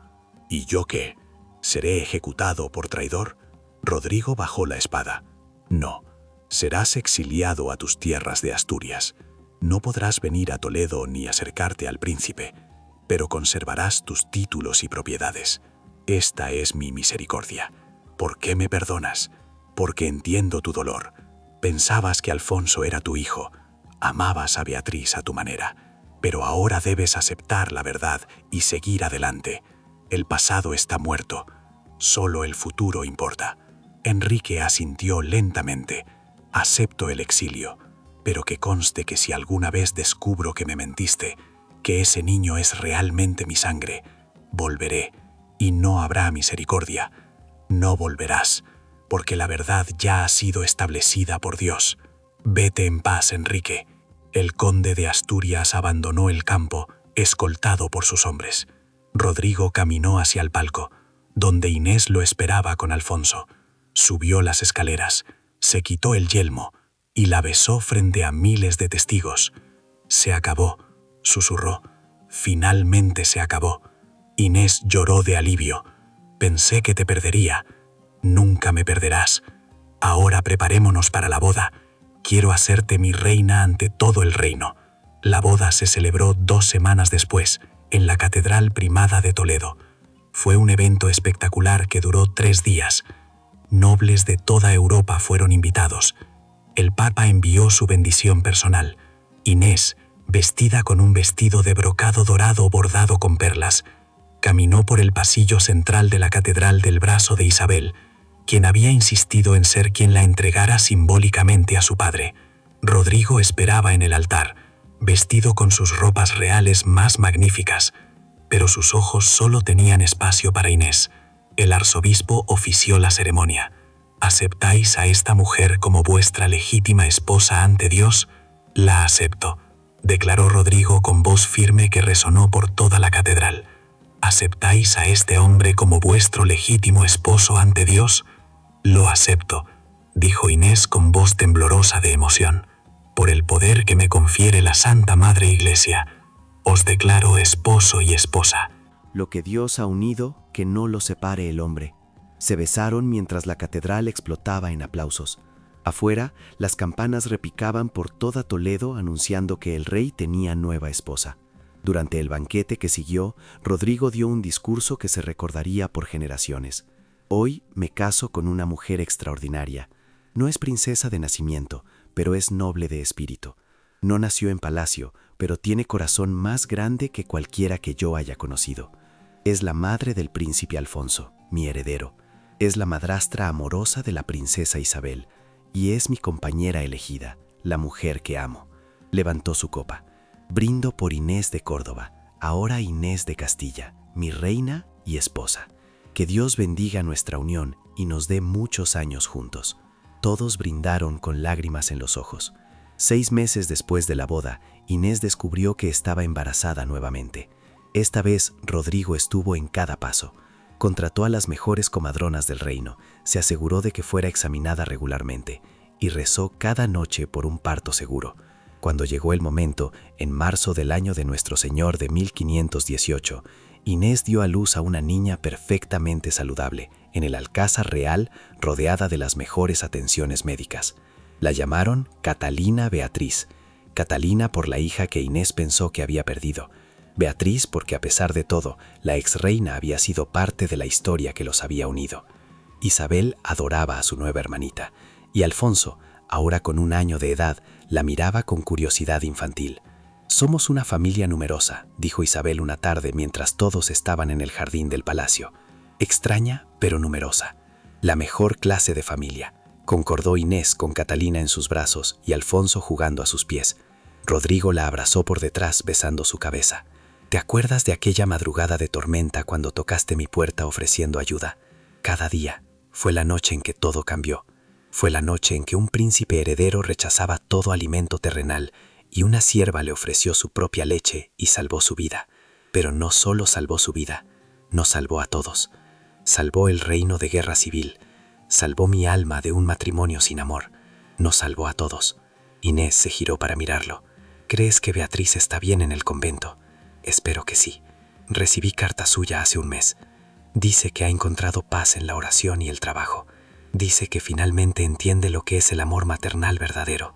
¿Y yo qué? ¿Seré ejecutado por traidor? Rodrigo bajó la espada. No, serás exiliado a tus tierras de Asturias. No podrás venir a Toledo ni acercarte al príncipe, pero conservarás tus títulos y propiedades. Esta es mi misericordia. ¿Por qué me perdonas? Porque entiendo tu dolor. Pensabas que Alfonso era tu hijo. Amabas a Beatriz a tu manera. Pero ahora debes aceptar la verdad y seguir adelante. El pasado está muerto. Solo el futuro importa. Enrique asintió lentamente. Acepto el exilio, pero que conste que si alguna vez descubro que me mentiste, que ese niño es realmente mi sangre, volveré, y no habrá misericordia. No volverás, porque la verdad ya ha sido establecida por Dios. Vete en paz, Enrique. El conde de Asturias abandonó el campo, escoltado por sus hombres. Rodrigo caminó hacia el palco, donde Inés lo esperaba con Alfonso. Subió las escaleras, se quitó el yelmo y la besó frente a miles de testigos. Se acabó, susurró. Finalmente se acabó. Inés lloró de alivio. Pensé que te perdería. Nunca me perderás. Ahora preparémonos para la boda. Quiero hacerte mi reina ante todo el reino. La boda se celebró 2 semanas después, en la Catedral Primada de Toledo. Fue un evento espectacular que duró 3 días. Nobles de toda Europa fueron invitados. El Papa envió su bendición personal. Inés, vestida con un vestido de brocado dorado bordado con perlas, caminó por el pasillo central de la catedral del brazo de Isabel, quien había insistido en ser quien la entregara simbólicamente a su padre. Rodrigo esperaba en el altar, vestido con sus ropas reales más magníficas, pero sus ojos solo tenían espacio para Inés. El arzobispo ofició la ceremonia. ¿Aceptáis a esta mujer como vuestra legítima esposa ante Dios? La acepto, declaró Rodrigo con voz firme que resonó por toda la catedral. ¿Aceptáis a este hombre como vuestro legítimo esposo ante Dios? Lo acepto, dijo Inés con voz temblorosa de emoción. Por el poder que me confiere la Santa Madre Iglesia, os declaro esposo y esposa. Lo que Dios ha unido, que no lo separe el hombre. Se besaron mientras la catedral explotaba en aplausos. Afuera, las campanas repicaban por toda Toledo anunciando que el rey tenía nueva esposa. Durante el banquete que siguió, Rodrigo dio un discurso que se recordaría por generaciones. Hoy me caso con una mujer extraordinaria. No es princesa de nacimiento, pero es noble de espíritu. No nació en palacio, pero tiene corazón más grande que cualquiera que yo haya conocido. Es la madre del príncipe Alfonso, mi heredero. Es la madrastra amorosa de la princesa Isabel, y es mi compañera elegida, la mujer que amo. Levantó su copa. Brindo por Inés de Córdoba, ahora Inés de Castilla, mi reina y esposa. Que Dios bendiga nuestra unión y nos dé muchos años juntos. Todos brindaron con lágrimas en los ojos. 6 meses después de la boda, Inés descubrió que estaba embarazada nuevamente. Esta vez, Rodrigo estuvo en cada paso. Contrató a las mejores comadronas del reino, se aseguró de que fuera examinada regularmente y rezó cada noche por un parto seguro. Cuando llegó el momento, en marzo del año de Nuestro Señor de 1518, Inés dio a luz a una niña perfectamente saludable, en el Alcázar Real, rodeada de las mejores atenciones médicas. La llamaron Catalina Beatriz. Catalina por la hija que Inés pensó que había perdido. Beatriz porque, a pesar de todo, la exreina había sido parte de la historia que los había unido. Isabel adoraba a su nueva hermanita, y Alfonso, ahora con 1 año de edad, la miraba con curiosidad infantil. «Somos una familia numerosa», dijo Isabel una tarde mientras todos estaban en el jardín del palacio. «Extraña, pero numerosa. La mejor clase de familia», concordó Inés con Catalina en sus brazos y Alfonso jugando a sus pies. Rodrigo la abrazó por detrás besando su cabeza. «¿Te acuerdas de aquella madrugada de tormenta cuando tocaste mi puerta ofreciendo ayuda? Cada día. Fue la noche en que todo cambió. Fue la noche en que un príncipe heredero rechazaba todo alimento terrenal y una sierva le ofreció su propia leche y salvó su vida. Pero no solo salvó su vida, nos salvó a todos. Salvó el reino de guerra civil. Salvó mi alma de un matrimonio sin amor. Nos salvó a todos». Inés se giró para mirarlo. «¿Crees que Beatriz está bien en el convento?» «Espero que sí. Recibí carta suya hace 1 mes. Dice que ha encontrado paz en la oración y el trabajo. Dice que finalmente entiende lo que es el amor maternal verdadero,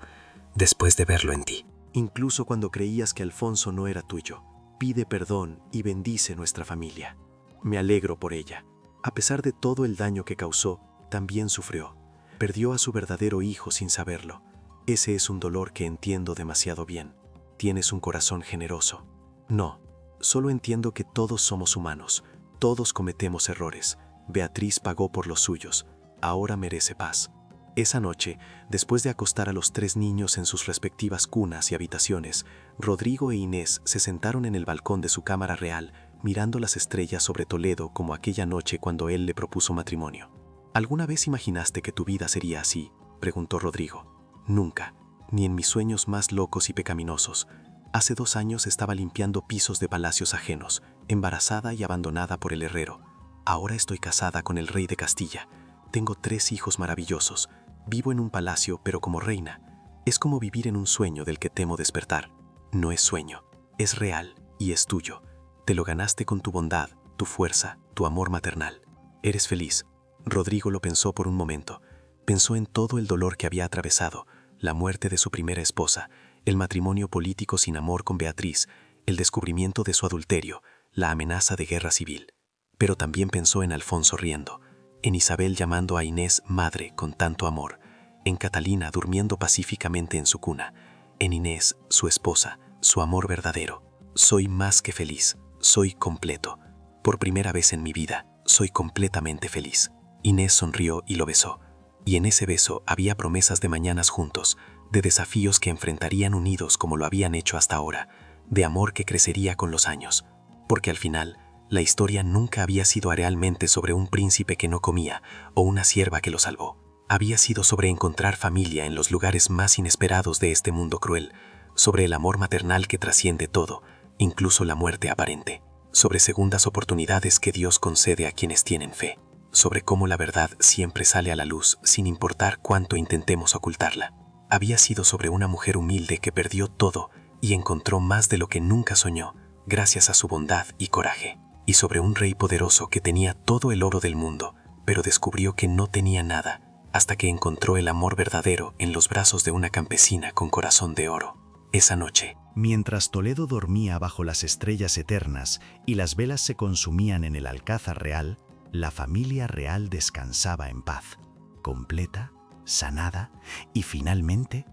después de verlo en ti». Incluso cuando creías que Alfonso no era tuyo, pide perdón y bendice nuestra familia. Me alegro por ella. A pesar de todo el daño que causó, también sufrió. Perdió a su verdadero hijo sin saberlo. Ese es un dolor que entiendo demasiado bien. Tienes un corazón generoso. No, solo entiendo que todos somos humanos. Todos cometemos errores. Beatriz pagó por los suyos. Ahora merece paz. Esa noche, después de acostar a los 3 niños en sus respectivas cunas y habitaciones, Rodrigo e Inés se sentaron en el balcón de su cámara real, mirando las estrellas sobre Toledo como aquella noche cuando él le propuso matrimonio. «¿Alguna vez imaginaste que tu vida sería así?», preguntó Rodrigo. «Nunca. ni en mis sueños más locos y pecaminosos. Hace 2 años estaba limpiando pisos de palacios ajenos, embarazada y abandonada por el herrero. Ahora estoy casada con el rey de Castilla. Tengo 3 hijos maravillosos. Vivo en un palacio, pero como reina. Es como vivir en un sueño del que temo despertar. No es sueño, es real y es tuyo. Te lo ganaste con tu bondad, tu fuerza, tu amor maternal. Eres feliz. Rodrigo lo pensó por un momento. Pensó en todo el dolor que había atravesado, la muerte de su primera esposa, el matrimonio político sin amor con Beatriz, el descubrimiento de su adulterio, la amenaza de guerra civil. Pero también pensó en Alfonso riendo, en Isabel llamando a Inés madre con tanto amor, en Catalina durmiendo pacíficamente en su cuna, en Inés, su esposa, su amor verdadero. Soy más que feliz, soy completo. Por primera vez en mi vida, soy completamente feliz. Inés sonrió y lo besó. Y en ese beso había promesas de mañanas juntos, de desafíos que enfrentarían unidos como lo habían hecho hasta ahora, de amor que crecería con los años. Porque al final, la historia nunca había sido realmente sobre un príncipe que no comía o una sierva que lo salvó. Había sido sobre encontrar familia en los lugares más inesperados de este mundo cruel, sobre el amor maternal que trasciende todo, incluso la muerte aparente, sobre segundas oportunidades que Dios concede a quienes tienen fe, sobre cómo la verdad siempre sale a la luz sin importar cuánto intentemos ocultarla. Había sido sobre una mujer humilde que perdió todo y encontró más de lo que nunca soñó, gracias a su bondad y coraje, y sobre un rey poderoso que tenía todo el oro del mundo, pero descubrió que no tenía nada, hasta que encontró el amor verdadero en los brazos de una campesina con corazón de oro. Esa noche, mientras Toledo dormía bajo las estrellas eternas y las velas se consumían en el alcázar real, la familia real descansaba en paz, completa, sanada y finalmente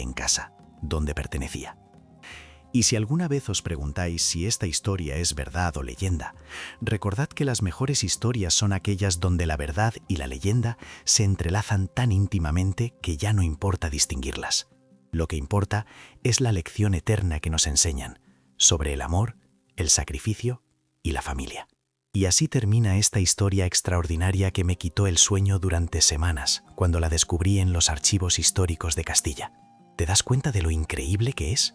en casa, donde pertenecía. Y si alguna vez os preguntáis si esta historia es verdad o leyenda, recordad que las mejores historias son aquellas donde la verdad y la leyenda se entrelazan tan íntimamente que ya no importa distinguirlas. Lo que importa es la lección eterna que nos enseñan sobre el amor, el sacrificio y la familia. Y así termina esta historia extraordinaria que me quitó el sueño durante semanas cuando la descubrí en los archivos históricos de Castilla. ¿Te das cuenta de lo increíble que es?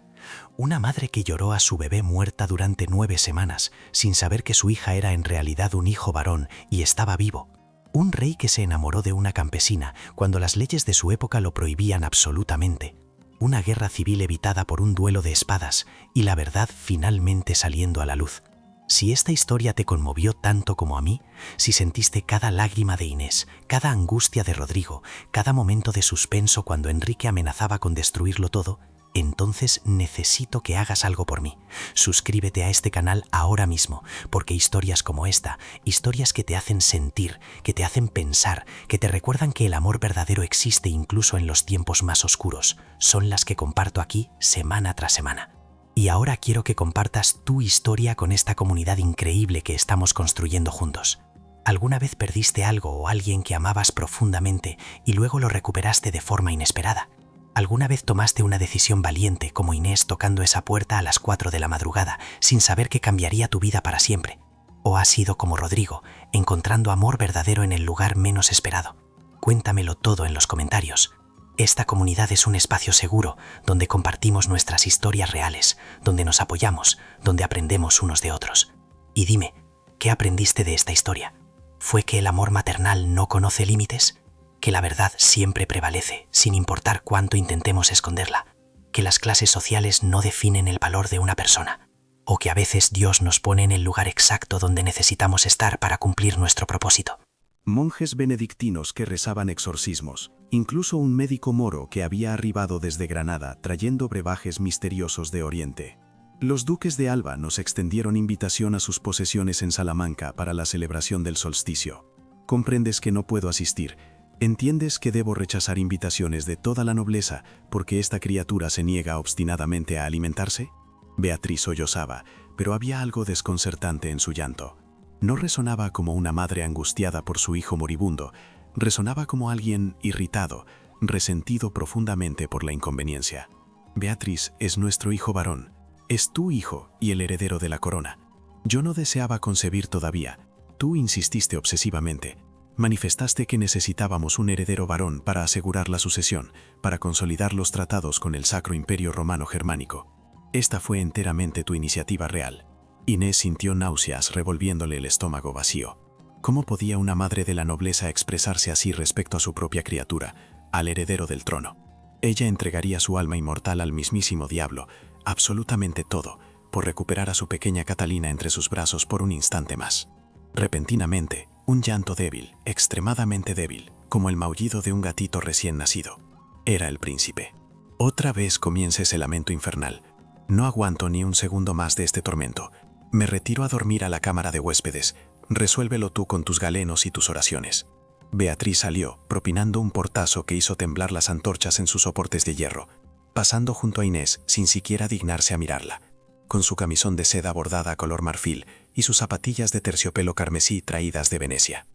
Una madre que lloró a su bebé muerta durante 9 semanas sin saber que su hija era en realidad un hijo varón y estaba vivo. Un rey que se enamoró de una campesina cuando las leyes de su época lo prohibían absolutamente. Una guerra civil evitada por un duelo de espadas y la verdad finalmente saliendo a la luz. Si esta historia te conmovió tanto como a mí, si sentiste cada lágrima de Inés, cada angustia de Rodrigo, cada momento de suspenso cuando Enrique amenazaba con destruirlo todo, entonces necesito que hagas algo por mí. Suscríbete a este canal ahora mismo, porque historias como esta, historias que te hacen sentir, que te hacen pensar, que te recuerdan que el amor verdadero existe incluso en los tiempos más oscuros, son las que comparto aquí semana tras semana. Y ahora quiero que compartas tu historia con esta comunidad increíble que estamos construyendo juntos. ¿Alguna vez perdiste algo o alguien que amabas profundamente y luego lo recuperaste de forma inesperada? ¿Alguna vez tomaste una decisión valiente como Inés tocando esa puerta a las 4 de la madrugada sin saber que cambiaría tu vida para siempre? ¿O has sido como Rodrigo, encontrando amor verdadero en el lugar menos esperado? Cuéntamelo todo en los comentarios. Esta comunidad es un espacio seguro donde compartimos nuestras historias reales, donde nos apoyamos, donde aprendemos unos de otros. Y dime, ¿qué aprendiste de esta historia? ¿Fue que el amor maternal no conoce límites? ¿Que la verdad siempre prevalece, sin importar cuánto intentemos esconderla? ¿Que las clases sociales no definen el valor de una persona? ¿O que a veces Dios nos pone en el lugar exacto donde necesitamos estar para cumplir nuestro propósito? Monjes benedictinos que rezaban exorcismos, incluso un médico moro que había arribado desde Granada trayendo brebajes misteriosos de Oriente. Los duques de Alba nos extendieron invitación a sus posesiones en Salamanca para la celebración del solsticio. Comprendes que no puedo asistir. ¿Entiendes que debo rechazar invitaciones de toda la nobleza porque esta criatura se niega obstinadamente a alimentarse? Beatriz sollozaba, pero había algo desconcertante en su llanto. No resonaba como una madre angustiada por su hijo moribundo, resonaba como alguien irritado, resentido profundamente por la inconveniencia. Beatriz es nuestro hijo varón, es tu hijo y el heredero de la corona. Yo no deseaba concebir todavía, tú insististe obsesivamente. Manifestaste que necesitábamos un heredero varón para asegurar la sucesión, para consolidar los tratados con el Sacro Imperio Romano Germánico. Esta fue enteramente tu iniciativa real. Inés sintió náuseas revolviéndole el estómago vacío. ¿Cómo podía una madre de la nobleza expresarse así respecto a su propia criatura, al heredero del trono? Ella entregaría su alma inmortal al mismísimo diablo, absolutamente todo, por recuperar a su pequeña Catalina entre sus brazos por un instante más. Repentinamente, un llanto débil, extremadamente débil, como el maullido de un gatito recién nacido. Era el príncipe. Otra vez comienza ese lamento infernal. No aguanto ni un segundo más de este tormento. Me retiro a dormir a la cámara de huéspedes. Resuélvelo tú con tus galenos y tus oraciones. Beatriz salió, propinando un portazo que hizo temblar las antorchas en sus soportes de hierro, pasando junto a Inés sin siquiera dignarse a mirarla, con su camisón de seda bordada color marfil y sus zapatillas de terciopelo carmesí traídas de Venecia.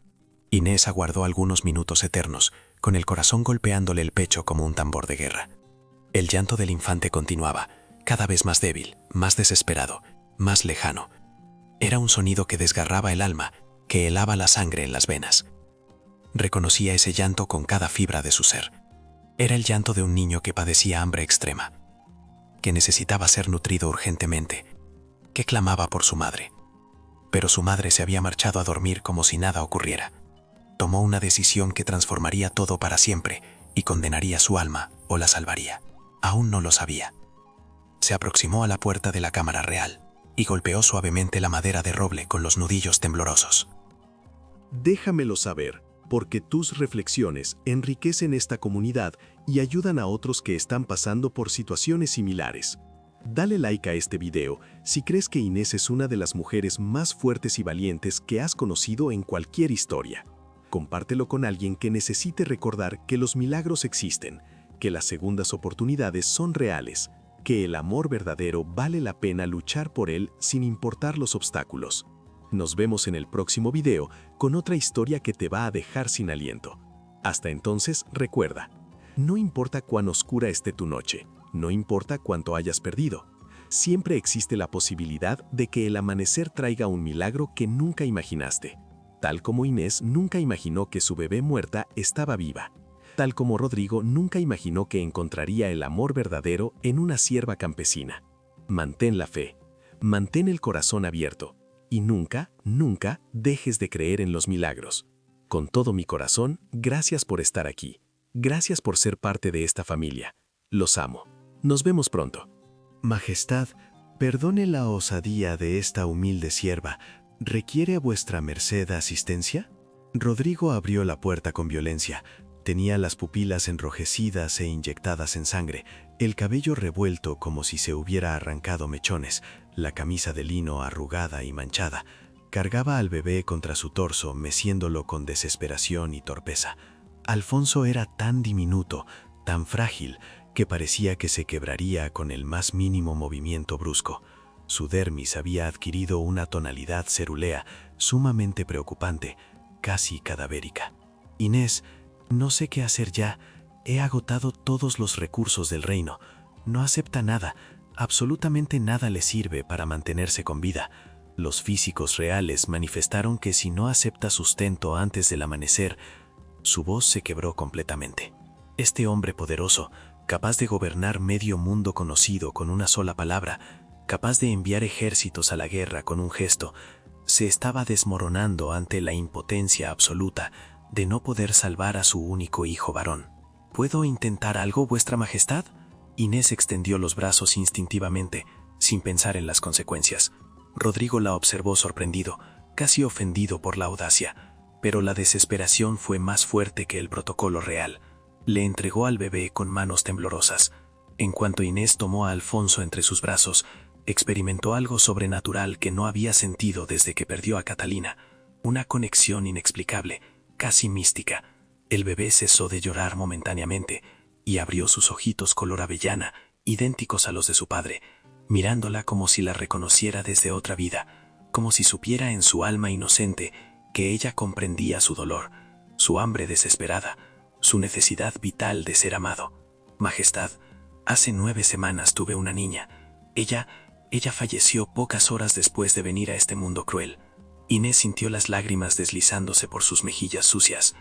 Inés aguardó algunos minutos eternos, con el corazón golpeándole el pecho como un tambor de guerra. El llanto del infante continuaba, cada vez más débil, más desesperado, más lejano. Era un sonido que desgarraba el alma, que helaba la sangre en las venas. Reconocía ese llanto con cada fibra de su ser. Era el llanto de un niño que padecía hambre extrema, que necesitaba ser nutrido urgentemente, que clamaba por su madre. Pero su madre se había marchado a dormir como si nada ocurriera. Tomó una decisión que transformaría todo para siempre y condenaría su alma o la salvaría. Aún no lo sabía. Se aproximó a la puerta de la cámara real y golpeó suavemente la madera de roble con los nudillos temblorosos. Déjamelo saber, porque tus reflexiones enriquecen esta comunidad y ayudan a otros que están pasando por situaciones similares. Dale like a este video si crees que Inés es una de las mujeres más fuertes y valientes que has conocido en cualquier historia. Compártelo con alguien que necesite recordar que los milagros existen, que las segundas oportunidades son reales, que el amor verdadero vale la pena luchar por él sin importar los obstáculos. Nos vemos en el próximo video con otra historia que te va a dejar sin aliento. Hasta entonces, recuerda, no importa cuán oscura esté tu noche, no importa cuánto hayas perdido, siempre existe la posibilidad de que el amanecer traiga un milagro que nunca imaginaste. Tal como Inés nunca imaginó que su bebé muerta estaba viva. Tal como Rodrigo nunca imaginó que encontraría el amor verdadero en una sierva campesina. Mantén la fe, mantén el corazón abierto. Y nunca, nunca dejes de creer en los milagros. Con todo mi corazón, gracias por estar aquí. Gracias por ser parte de esta familia. Los amo. Nos vemos pronto. Majestad, perdone la osadía de esta humilde sierva. ¿Requiere vuestra merced asistencia? Rodrigo abrió la puerta con violencia. Tenía las pupilas enrojecidas e inyectadas en sangre, el cabello revuelto como si se hubiera arrancado mechones, la camisa de lino arrugada y manchada. Cargaba al bebé contra su torso, meciéndolo con desesperación y torpeza. Alfonso era tan diminuto, tan frágil, que parecía que se quebraría con el más mínimo movimiento brusco. Su dermis había adquirido una tonalidad cerulea, sumamente preocupante, casi cadavérica. Inés, no sé qué hacer ya. He agotado todos los recursos del reino. No acepta nada. Absolutamente nada le sirve para mantenerse con vida. Los físicos reales manifestaron que si no acepta sustento antes del amanecer, su voz se quebró completamente. Este hombre poderoso, capaz de gobernar medio mundo conocido con una sola palabra, capaz de enviar ejércitos a la guerra con un gesto, se estaba desmoronando ante la impotencia absoluta de no poder salvar a su único hijo varón. ¿Puedo intentar algo, vuestra majestad? Inés extendió los brazos instintivamente, sin pensar en las consecuencias. Rodrigo la observó sorprendido, casi ofendido por la audacia, pero la desesperación fue más fuerte que el protocolo real. Le entregó al bebé con manos temblorosas. En cuanto Inés tomó a Alfonso entre sus brazos, experimentó algo sobrenatural que no había sentido desde que perdió a Catalina, una conexión inexplicable, casi mística. El bebé cesó de llorar momentáneamente y abrió sus ojitos color avellana, idénticos a los de su padre, mirándola como si la reconociera desde otra vida, como si supiera en su alma inocente que ella comprendía su dolor, su hambre desesperada, su necesidad vital de ser amado. Majestad, hace 9 semanas tuve una niña. Ella falleció pocas horas después de venir a este mundo cruel. Inés sintió las lágrimas deslizándose por sus mejillas sucias.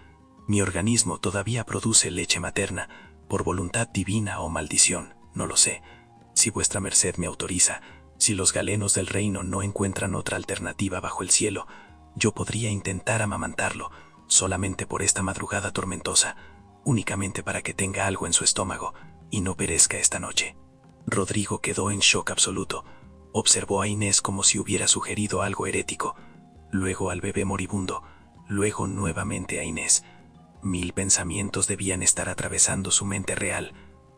Mi organismo todavía produce leche materna, por voluntad divina o maldición, no lo sé. Si vuestra merced me autoriza, si los galenos del reino no encuentran otra alternativa bajo el cielo, yo podría intentar amamantarlo, solamente por esta madrugada tormentosa, únicamente para que tenga algo en su estómago y no perezca esta noche. Rodrigo quedó en shock absoluto. Observó a Inés como si hubiera sugerido algo herético, luego al bebé moribundo, luego nuevamente a Inés. 1000 pensamientos debían estar atravesando su mente real,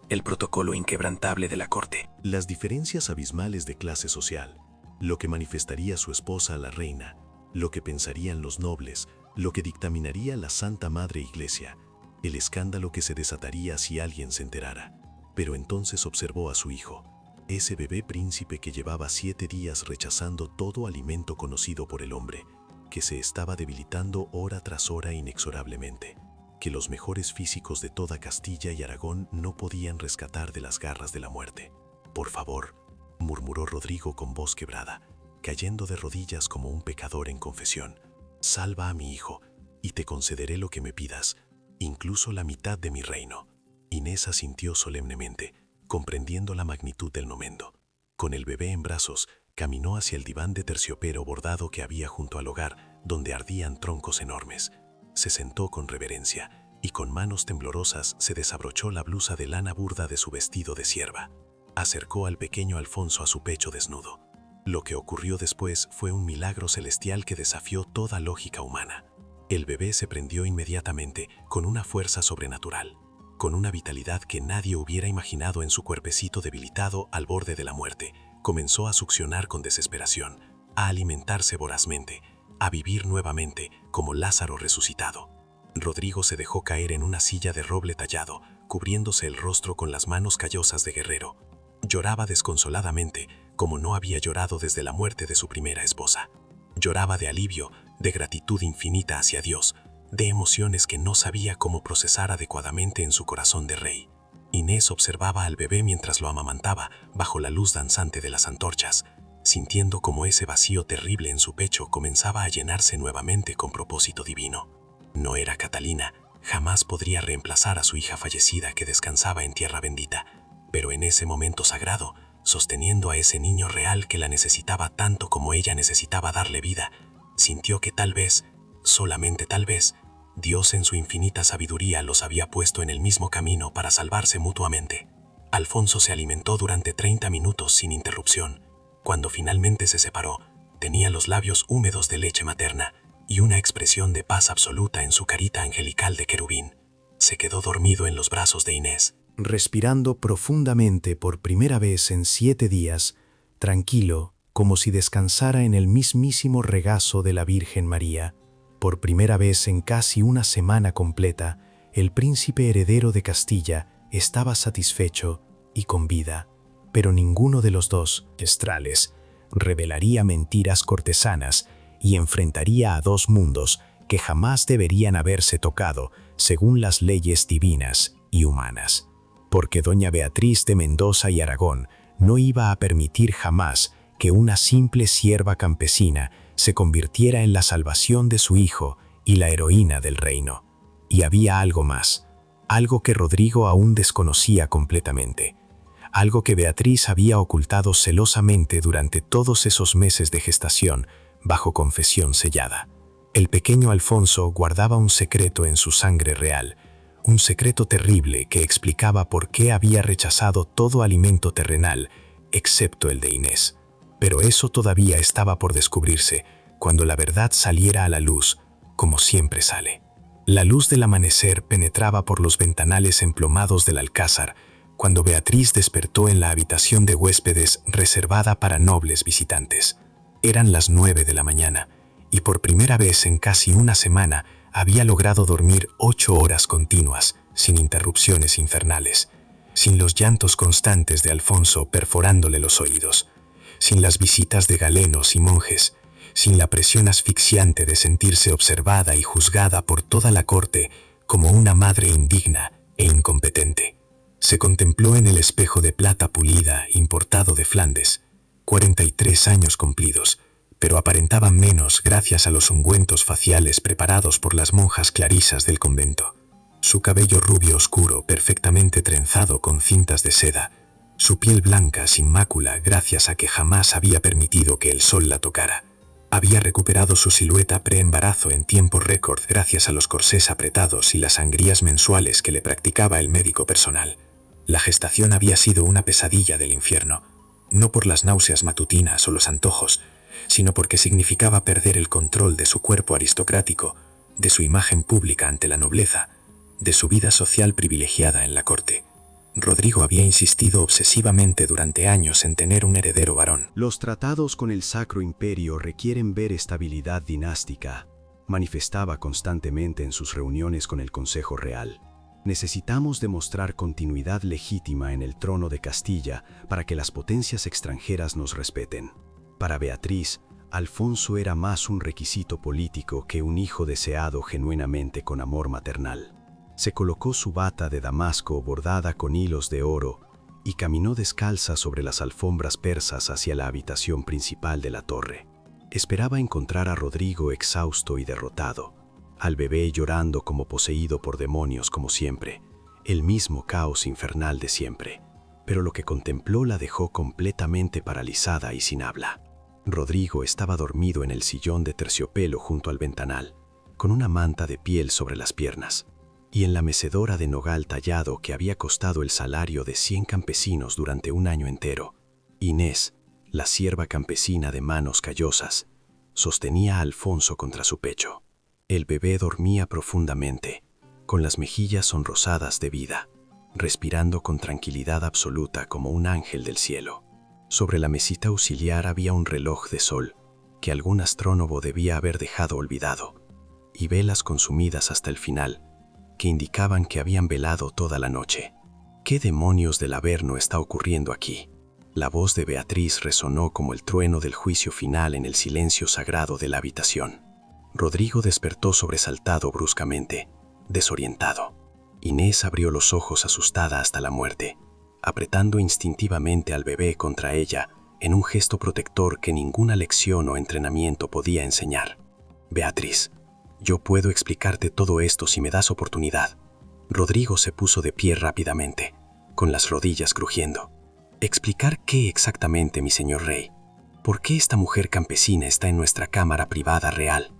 el protocolo inquebrantable de la corte. Las diferencias abismales de clase social, lo que manifestaría su esposa la reina, lo que pensarían los nobles, lo que dictaminaría la Santa Madre Iglesia, el escándalo que se desataría si alguien se enterara. Pero entonces observó a su hijo, ese bebé príncipe que llevaba 7 días rechazando todo alimento conocido por el hombre, que se estaba debilitando hora tras hora inexorablemente, que los mejores físicos de toda Castilla y Aragón no podían rescatar de las garras de la muerte. «Por favor», murmuró Rodrigo con voz quebrada, cayendo de rodillas como un pecador en confesión, «salva a mi hijo, y te concederé lo que me pidas, incluso la mitad de mi reino». Inés asintió solemnemente, comprendiendo la magnitud del momento. Con el bebé en brazos, caminó hacia el diván de terciopelo bordado que había junto al hogar, donde ardían troncos enormes. Se sentó con reverencia y con manos temblorosas se desabrochó la blusa de lana burda de su vestido de sierva. Acercó al pequeño Alfonso a su pecho desnudo. Lo que ocurrió después fue un milagro celestial que desafió toda lógica humana. El bebé se prendió inmediatamente con una fuerza sobrenatural, con una vitalidad que nadie hubiera imaginado en su cuerpecito debilitado al borde de la muerte. Comenzó a succionar con desesperación, a alimentarse vorazmente, a vivir nuevamente como Lázaro resucitado. Rodrigo se dejó caer en una silla de roble tallado, cubriéndose el rostro con las manos callosas de guerrero. Lloraba desconsoladamente, como no había llorado desde la muerte de su primera esposa. Lloraba de alivio, de gratitud infinita hacia Dios, de emociones que no sabía cómo procesar adecuadamente en su corazón de rey. Inés observaba al bebé mientras lo amamantaba bajo la luz danzante de las antorchas, sintiendo como ese vacío terrible en su pecho comenzaba a llenarse nuevamente con propósito divino. No era Catalina, jamás podría reemplazar a su hija fallecida que descansaba en tierra bendita, pero en ese momento sagrado, sosteniendo a ese niño real que la necesitaba tanto como ella necesitaba darle vida, sintió que tal vez, solamente tal vez, Dios en su infinita sabiduría los había puesto en el mismo camino para salvarse mutuamente. Alfonso se alimentó durante 30 minutos sin interrupción. Cuando finalmente se separó, tenía los labios húmedos de leche materna y una expresión de paz absoluta en su carita angelical de querubín. Se quedó dormido en los brazos de Inés. Respirando profundamente por primera vez en 7 días, tranquilo, como si descansara en el mismísimo regazo de la Virgen María. Por primera vez en casi una semana completa, el príncipe heredero de Castilla estaba satisfecho y con vida. Pero ninguno de los dos, Estrales, revelaría mentiras cortesanas y enfrentaría a 2 mundos que jamás deberían haberse tocado según las leyes divinas y humanas. Porque doña Beatriz de Mendoza y Aragón no iba a permitir jamás que una simple sierva campesina se convirtiera en la salvación de su hijo y la heroína del reino. Y había algo más, algo que Rodrigo aún desconocía completamente, algo que Beatriz había ocultado celosamente durante todos esos meses de gestación bajo confesión sellada. El pequeño Alfonso guardaba un secreto en su sangre real, un secreto terrible que explicaba por qué había rechazado todo alimento terrenal, excepto el de Inés. Pero eso todavía estaba por descubrirse cuando la verdad saliera a la luz, como siempre sale. La luz del amanecer penetraba por los ventanales emplomados del alcázar cuando Beatriz despertó en la habitación de huéspedes reservada para nobles visitantes. Eran las 9 de la mañana y por primera vez en casi una semana había logrado dormir 8 horas continuas, sin interrupciones infernales, sin los llantos constantes de Alfonso perforándole los oídos, sin las visitas de galenos y monjes, sin la presión asfixiante de sentirse observada y juzgada por toda la corte como una madre indigna e incompetente. Se contempló en el espejo de plata pulida importado de Flandes, 43 años cumplidos, pero aparentaba menos gracias a los ungüentos faciales preparados por las monjas clarisas del convento. Su cabello rubio oscuro, perfectamente trenzado con cintas de seda, su piel blanca sin mácula gracias a que jamás había permitido que el sol la tocara. Había recuperado su silueta preembarazo en tiempo récord gracias a los corsés apretados y las sangrías mensuales que le practicaba el médico personal. La gestación había sido una pesadilla del infierno, no por las náuseas matutinas o los antojos, sino porque significaba perder el control de su cuerpo aristocrático, de su imagen pública ante la nobleza, de su vida social privilegiada en la corte. Rodrigo había insistido obsesivamente durante años en tener un heredero varón. Los tratados con el Sacro Imperio requieren ver estabilidad dinástica, manifestaba constantemente en sus reuniones con el Consejo Real. Necesitamos demostrar continuidad legítima en el trono de Castilla para que las potencias extranjeras nos respeten. Para Beatriz, Alfonso era más un requisito político que un hijo deseado genuinamente con amor maternal. Se colocó su bata de damasco bordada con hilos de oro y caminó descalza sobre las alfombras persas hacia la habitación principal de la torre. Esperaba encontrar a Rodrigo exhausto y derrotado, al bebé llorando como poseído por demonios como siempre, el mismo caos infernal de siempre, pero lo que contempló la dejó completamente paralizada y sin habla. Rodrigo estaba dormido en el sillón de terciopelo junto al ventanal, con una manta de piel sobre las piernas, y en la mecedora de nogal tallado que había costado el salario de 100 campesinos durante un año entero, Inés, la sierva campesina de manos callosas, sostenía a Alfonso contra su pecho. El bebé dormía profundamente, con las mejillas sonrosadas de vida, respirando con tranquilidad absoluta como un ángel del cielo. Sobre la mesita auxiliar había un reloj de sol, que algún astrónomo debía haber dejado olvidado, y velas consumidas hasta el final, que indicaban que habían velado toda la noche. ¿Qué demonios del Averno está ocurriendo aquí? La voz de Beatriz resonó como el trueno del juicio final en el silencio sagrado de la habitación. Rodrigo despertó sobresaltado bruscamente, desorientado. Inés abrió los ojos asustada hasta la muerte, apretando instintivamente al bebé contra ella en un gesto protector que ninguna lección o entrenamiento podía enseñar. Beatriz, yo puedo explicarte todo esto si me das oportunidad. Rodrigo se puso de pie rápidamente, con las rodillas crujiendo. ¿Explicar qué exactamente, mi señor rey? ¿Por qué esta mujer campesina está en nuestra cámara privada real?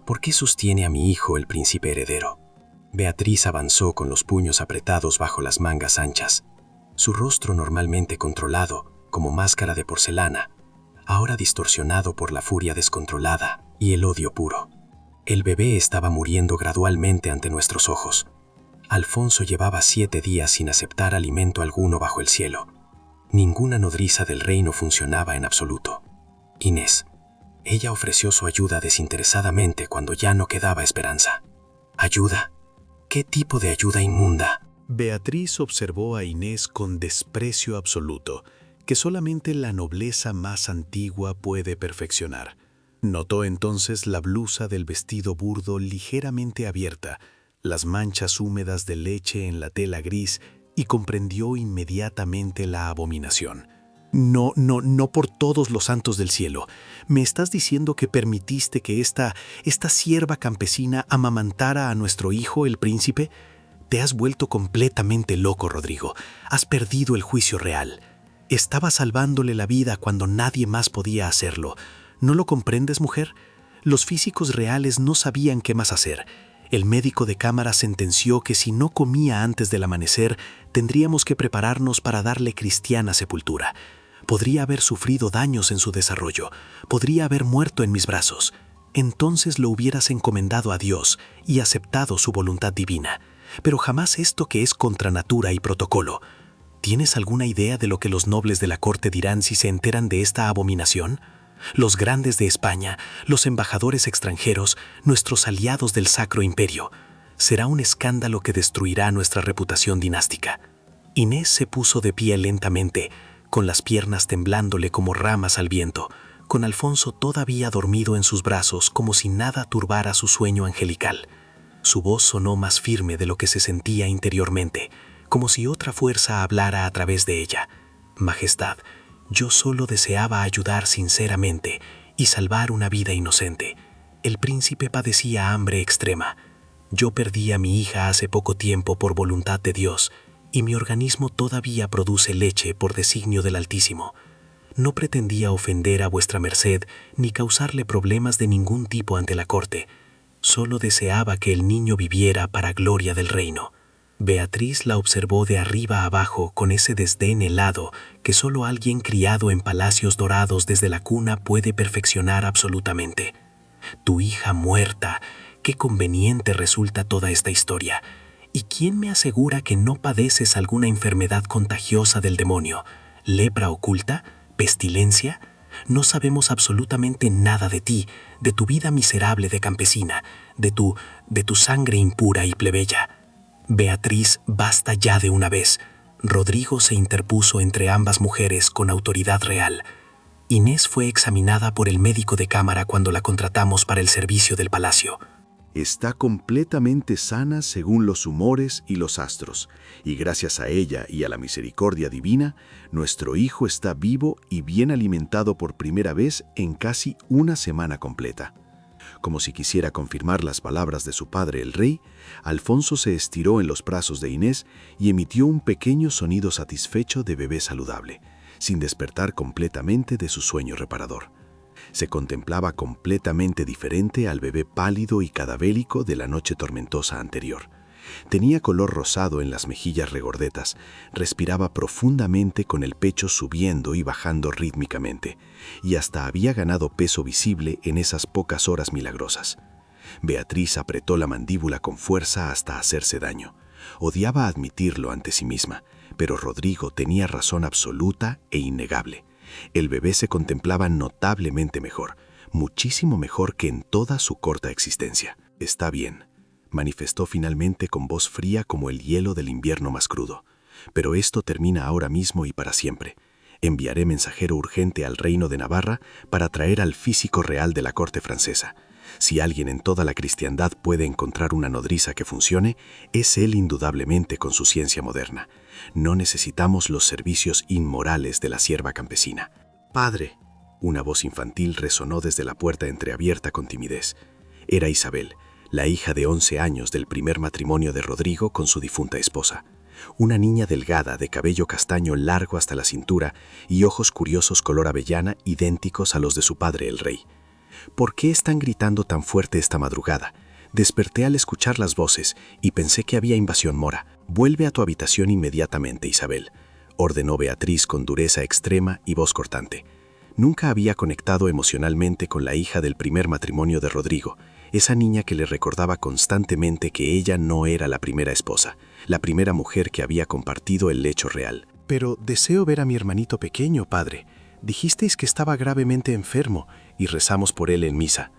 ¿Por qué sostiene a mi hijo, el príncipe heredero? Beatriz avanzó con los puños apretados bajo las mangas anchas. Su rostro normalmente controlado, como máscara de porcelana, ahora distorsionado por la furia descontrolada y el odio puro. El bebé estaba muriendo gradualmente ante nuestros ojos. Alfonso llevaba 7 días sin aceptar alimento alguno bajo el cielo. Ninguna nodriza del reino funcionaba en absoluto. Inés. Ella ofreció su ayuda desinteresadamente cuando ya no quedaba esperanza. ¿Ayuda? ¿Qué tipo de ayuda inmunda? Beatriz observó a Inés con desprecio absoluto, que solamente la nobleza más antigua puede perfeccionar. Notó entonces la blusa del vestido burdo ligeramente abierta, las manchas húmedas de leche en la tela gris y comprendió inmediatamente la abominación. No por todos los santos del cielo. ¿Me estás diciendo que permitiste que esta sierva campesina amamantara a nuestro hijo, el príncipe? Te has vuelto completamente loco, Rodrigo. Has perdido el juicio real. Estaba salvándole la vida cuando nadie más podía hacerlo. ¿No lo comprendes, mujer? Los físicos reales no sabían qué más hacer. El médico de cámara sentenció que si no comía antes del amanecer, tendríamos que prepararnos para darle cristiana sepultura. Podría haber sufrido daños en su desarrollo. Podría haber muerto en mis brazos. Entonces lo hubieras encomendado a Dios y aceptado su voluntad divina. Pero jamás esto que es contra natura y protocolo. ¿Tienes alguna idea de lo que los nobles de la corte dirán si se enteran de esta abominación? Los grandes de España, los embajadores extranjeros, nuestros aliados del Sacro Imperio. Será un escándalo que destruirá nuestra reputación dinástica. Inés se puso de pie lentamente, con las piernas temblándole como ramas al viento, con Alfonso todavía dormido en sus brazos como si nada turbara su sueño angelical. Su voz sonó más firme de lo que se sentía interiormente, como si otra fuerza hablara a través de ella. Majestad, yo solo deseaba ayudar sinceramente y salvar una vida inocente. El príncipe padecía hambre extrema. Yo perdí a mi hija hace poco tiempo por voluntad de Dios, y mi organismo todavía produce leche por designio del Altísimo. No pretendía ofender a vuestra merced ni causarle problemas de ningún tipo ante la corte. Solo deseaba que el niño viviera para gloria del reino. Beatriz la observó de arriba abajo con ese desdén helado que solo alguien criado en palacios dorados desde la cuna puede perfeccionar absolutamente. Tu hija muerta, qué conveniente resulta toda esta historia. ¿Y quién me asegura que no padeces alguna enfermedad contagiosa del demonio? ¿Lepra oculta? ¿Pestilencia? No sabemos absolutamente nada de ti, de tu vida miserable de campesina, de tu sangre impura y plebeya. Beatriz, basta ya de una vez. Rodrigo se interpuso entre ambas mujeres con autoridad real. Inés fue examinada por el médico de cámara cuando la contratamos para el servicio del palacio. Está completamente sana según los humores y los astros, y gracias a ella y a la misericordia divina, nuestro hijo está vivo y bien alimentado por primera vez en casi una semana completa. Como si quisiera confirmar las palabras de su padre el rey, Alfonso se estiró en los brazos de Inés y emitió un pequeño sonido satisfecho de bebé saludable, sin despertar completamente de su sueño reparador. Se contemplaba completamente diferente al bebé pálido y cadavérico de la noche tormentosa anterior. Tenía color rosado en las mejillas regordetas, respiraba profundamente con el pecho subiendo y bajando rítmicamente, y hasta había ganado peso visible en esas pocas horas milagrosas. Beatriz apretó la mandíbula con fuerza hasta hacerse daño. Odiaba admitirlo ante sí misma, pero Rodrigo tenía razón absoluta e innegable. El bebé se contemplaba notablemente mejor, muchísimo mejor que en toda su corta existencia. «Está bien», manifestó finalmente con voz fría como el hielo del invierno más crudo. «Pero esto termina ahora mismo y para siempre. Enviaré mensajero urgente al reino de Navarra para traer al físico real de la corte francesa. Si alguien en toda la cristiandad puede encontrar una nodriza que funcione, es él indudablemente con su ciencia moderna. No necesitamos los servicios inmorales de la sierva campesina». «Padre», una voz infantil resonó desde la puerta entreabierta con timidez. Era Isabel, la hija de 11 años del primer matrimonio de Rodrigo con su difunta esposa. Una niña delgada de cabello castaño largo hasta la cintura y ojos curiosos color avellana idénticos a los de su padre el rey. «¿Por qué están gritando tan fuerte esta madrugada? Desperté al escuchar las voces y pensé que había invasión mora. Vuelve a tu habitación inmediatamente, Isabel», ordenó Beatriz con dureza extrema y voz cortante. Nunca había conectado emocionalmente con la hija del primer matrimonio de Rodrigo, esa niña que le recordaba constantemente que ella no era la primera esposa, la primera mujer que había compartido el lecho real. «Pero deseo ver a mi hermanito pequeño, padre. Dijisteis que estaba gravemente enfermo y rezamos por él en misa».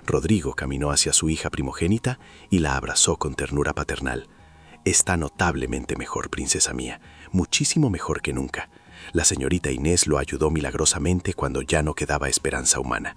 Rodrigo caminó hacia su hija primogénita y la abrazó con ternura paternal. «Está notablemente mejor, princesa mía, muchísimo mejor que nunca. La señorita Inés lo ayudó milagrosamente cuando ya no quedaba esperanza humana».